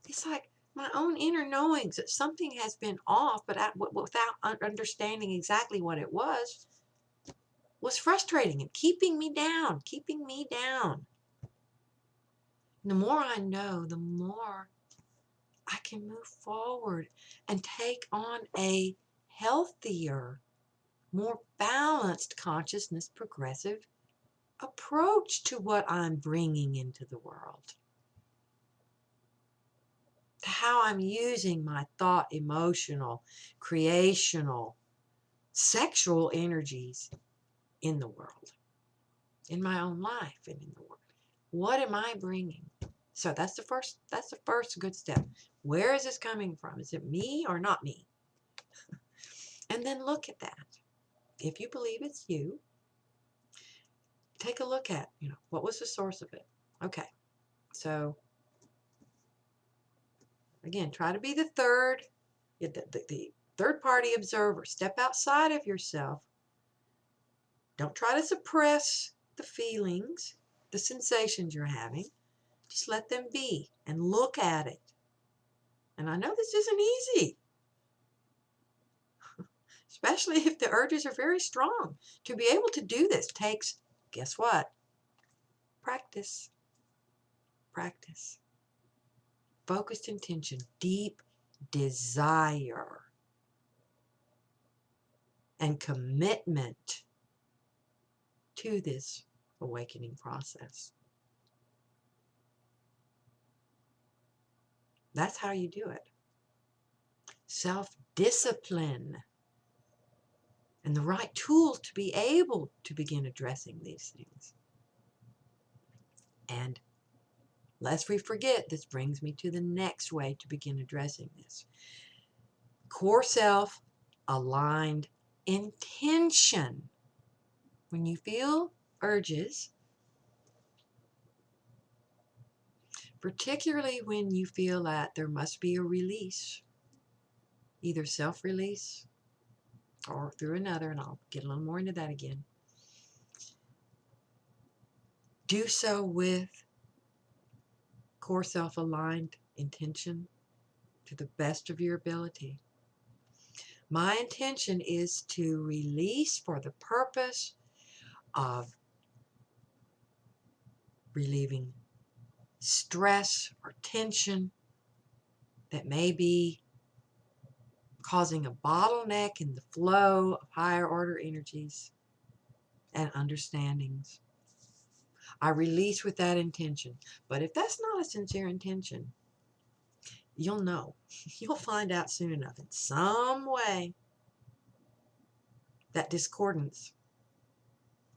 it's like my own inner knowings that something has been off, but without understanding exactly what it was frustrating and keeping me down. And the more I know, the more I can move forward and take on a healthier, more balanced consciousness, progressive approach to what I'm bringing into the world. To how I'm using my thought, emotional, creational, sexual energies in the world, in my own life and in the world. What am I bringing? So that's the first good step. Where is this coming from? Is it me or not me? And then look at that. If you believe it's you, take a look at, what was the source of it? Okay. So again, try to be the third party observer. Step outside of yourself. Don't try to suppress the feelings, the sensations you're having. Just let them be and look at it. And I know this isn't easy, especially if the urges are very strong. To be able to do this takes, guess what? Practice. Practice. Focused intention, deep desire, and commitment to this awakening process. That's how you do it. Self-discipline and the right tools to be able to begin addressing these things. And lest we forget, this brings me to the next way to begin addressing this. Core self aligned intention. When you feel urges, particularly when you feel that there must be a release, either self-release or through another, and I'll get a little more into that again, do so with core self-aligned intention to the best of your ability. My intention is to release for the purpose of relieving stress or tension that may be causing a bottleneck in the flow of higher order energies and understandings. I release with that intention. But if that's not a sincere intention, you'll know. You'll find out soon enough in some way that discordance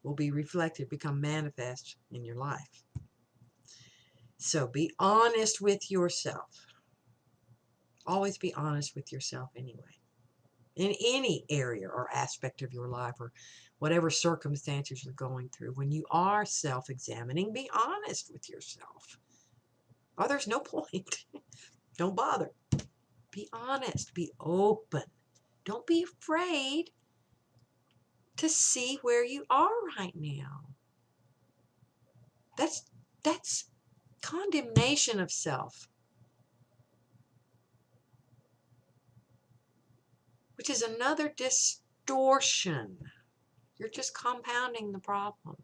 will be reflected, become manifest in your life. So be honest with yourself. Always be honest with yourself anyway. In any area or aspect of your life or whatever circumstances you're going through, when you are self-examining, be honest with yourself. Oh, there's no point. Don't bother. Be honest. Be open. Don't be afraid to see where you are right now. That's condemnation of self, which is another distortion. You're just compounding the problem.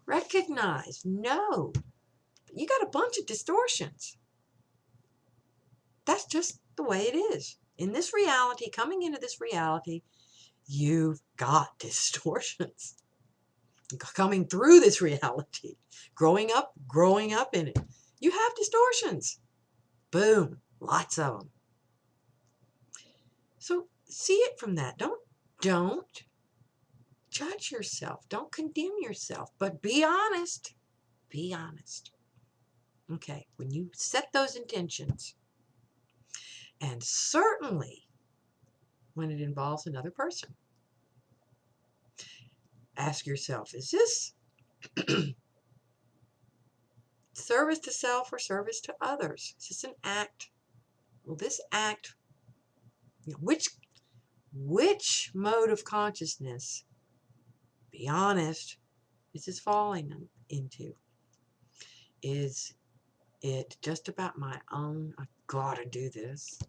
Recognize, know, you got a bunch of distortions. That's just the way it is. In this reality, coming into this reality, you've got distortions. Coming through this reality, growing up in it, you have distortions. Boom, lots of them. So see it from that. Don't judge yourself. Don't condemn yourself, but be honest. Be honest. Okay, when you set those intentions, and certainly when it involves another person, ask yourself, is this service to self or service to others? Is this an act? Will this act, which mode of consciousness, be honest, is this falling into? Is it just about my own, I gotta do this,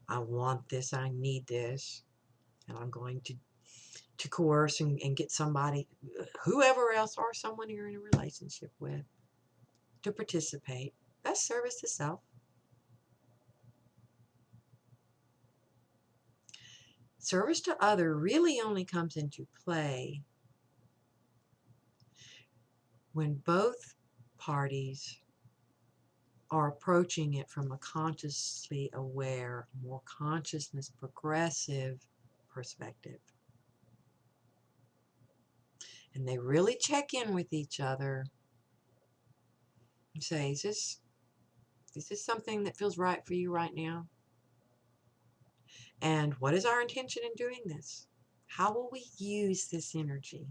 I want this, I need this, and I'm going to coerce and get somebody, whoever else or someone you're in a relationship with, to participate? That's service to self. Service to other really only comes into play when both parties are approaching it from a consciously aware, more consciousness progressive perspective. And they really check in with each other and say, is this something that feels right for you right now? And what is our intention in doing this? How will we use this energy?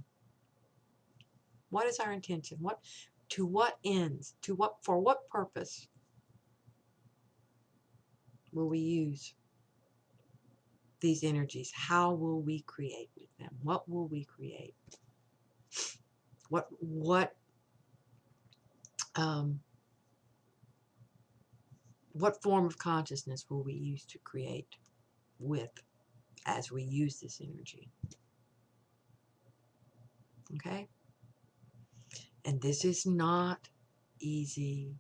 What is our intention? To what ends? For what purpose will we use these energies? How will we create with them? What will we create? What form of consciousness will we use to create with as we use this energy? Okay? And this is not easy.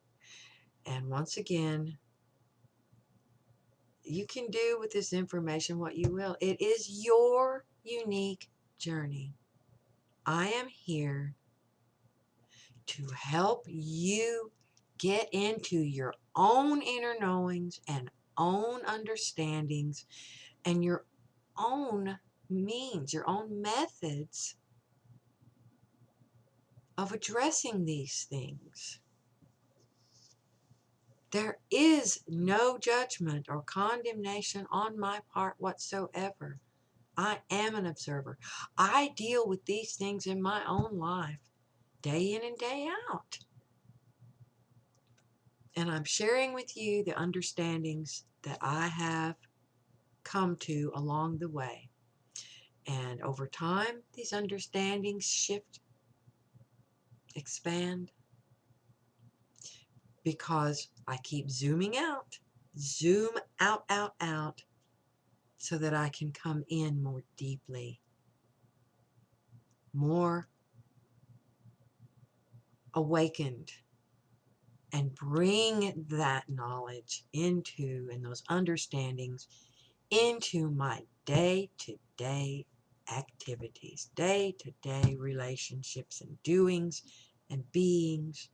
And once again, you can do with this information what you will. It is your unique journey. I am here to help you get into your own inner knowings and own understandings and your own means, your own methods of addressing these things. There is no judgment or condemnation on my part whatsoever. I am an observer. I deal with these things in my own life, day in and day out. And I'm sharing with you the understandings that I have come to along the way. And over time, these understandings shift, expand, because I keep zooming out, zoom out, so that I can come in more deeply, more awakened, and bring that knowledge into, and those understandings into my day-to-day activities, day-to-day relationships and doings and beings,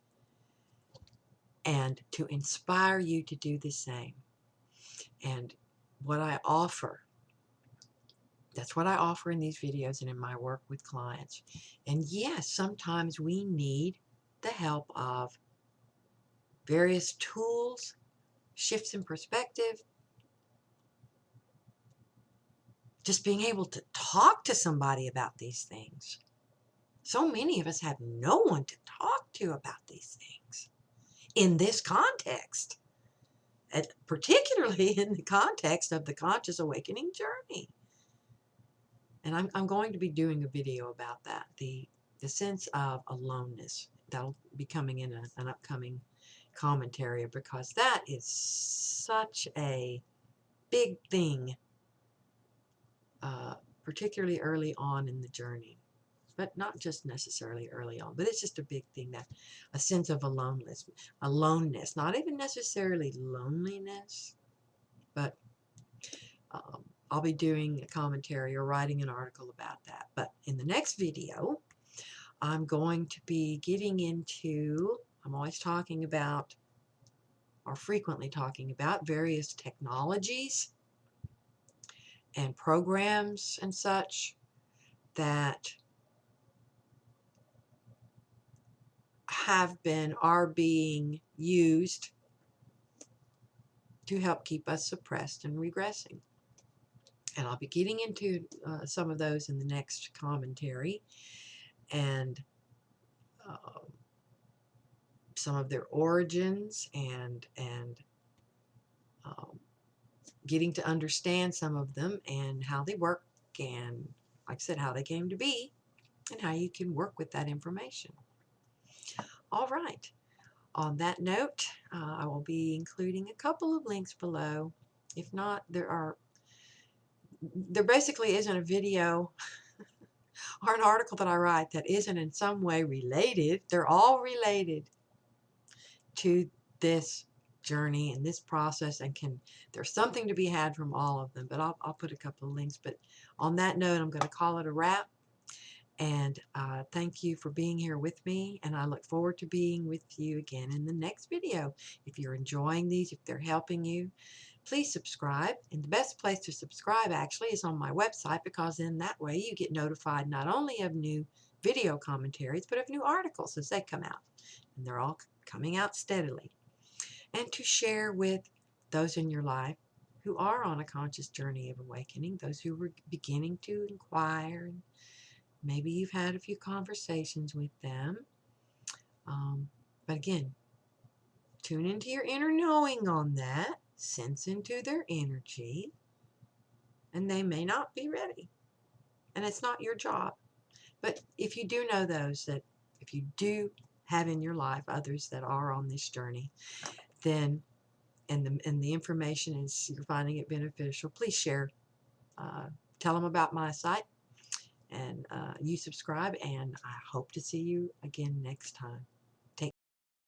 and to inspire you to do the same. And what I offer, that's what I offer in these videos and in my work with clients. And yes, sometimes we need the help of various tools, shifts in perspective, just being able to talk to somebody about these things. So many of us have no one to talk to about these things in this context, and particularly in the context of the conscious awakening journey. And I'm going to be doing a video about that, the sense of aloneness. That'll be coming in an upcoming commentary, because that is such a big thing, particularly early on in the journey. But not just necessarily early on, but it's just a big thing, that a sense of aloneness, not even necessarily loneliness, but I'll be doing a commentary or writing an article about that. But in the next video, I'm going to be getting into, I'm always talking about, or frequently talking about, various technologies and programs and such that are being used to help keep us suppressed and regressing. And I'll be getting into some of those in the next commentary, and some of their origins, and getting to understand some of them and how they work, and like I said, how they came to be, and how you can work with that information. All right. On that note, I will be including a couple of links below. If not, there basically isn't a video or an article that I write that isn't in some way related. They're all related to this journey and this process, and there's something to be had from all of them. But I'll put a couple of links. But on that note, I'm going to call it a wrap. And thank you for being here with me, and I look forward to being with you again in the next video. If you're enjoying these, if they're helping you, please subscribe. And the best place to subscribe actually is on my website, because in that way you get notified not only of new video commentaries, but of new articles as they come out. And they're all coming out steadily. And to share with those in your life who are on a conscious journey of awakening, those who were beginning to inquire, and maybe you've had a few conversations with them. But again, tune into your inner knowing on that, sense into their energy, and they may not be ready. And it's not your job. But if you do know those, that if you do have in your life others that are on this journey, then, and the information is, you're finding it beneficial, please share. Tell them about my site, and you subscribe, and I hope to see you again next time.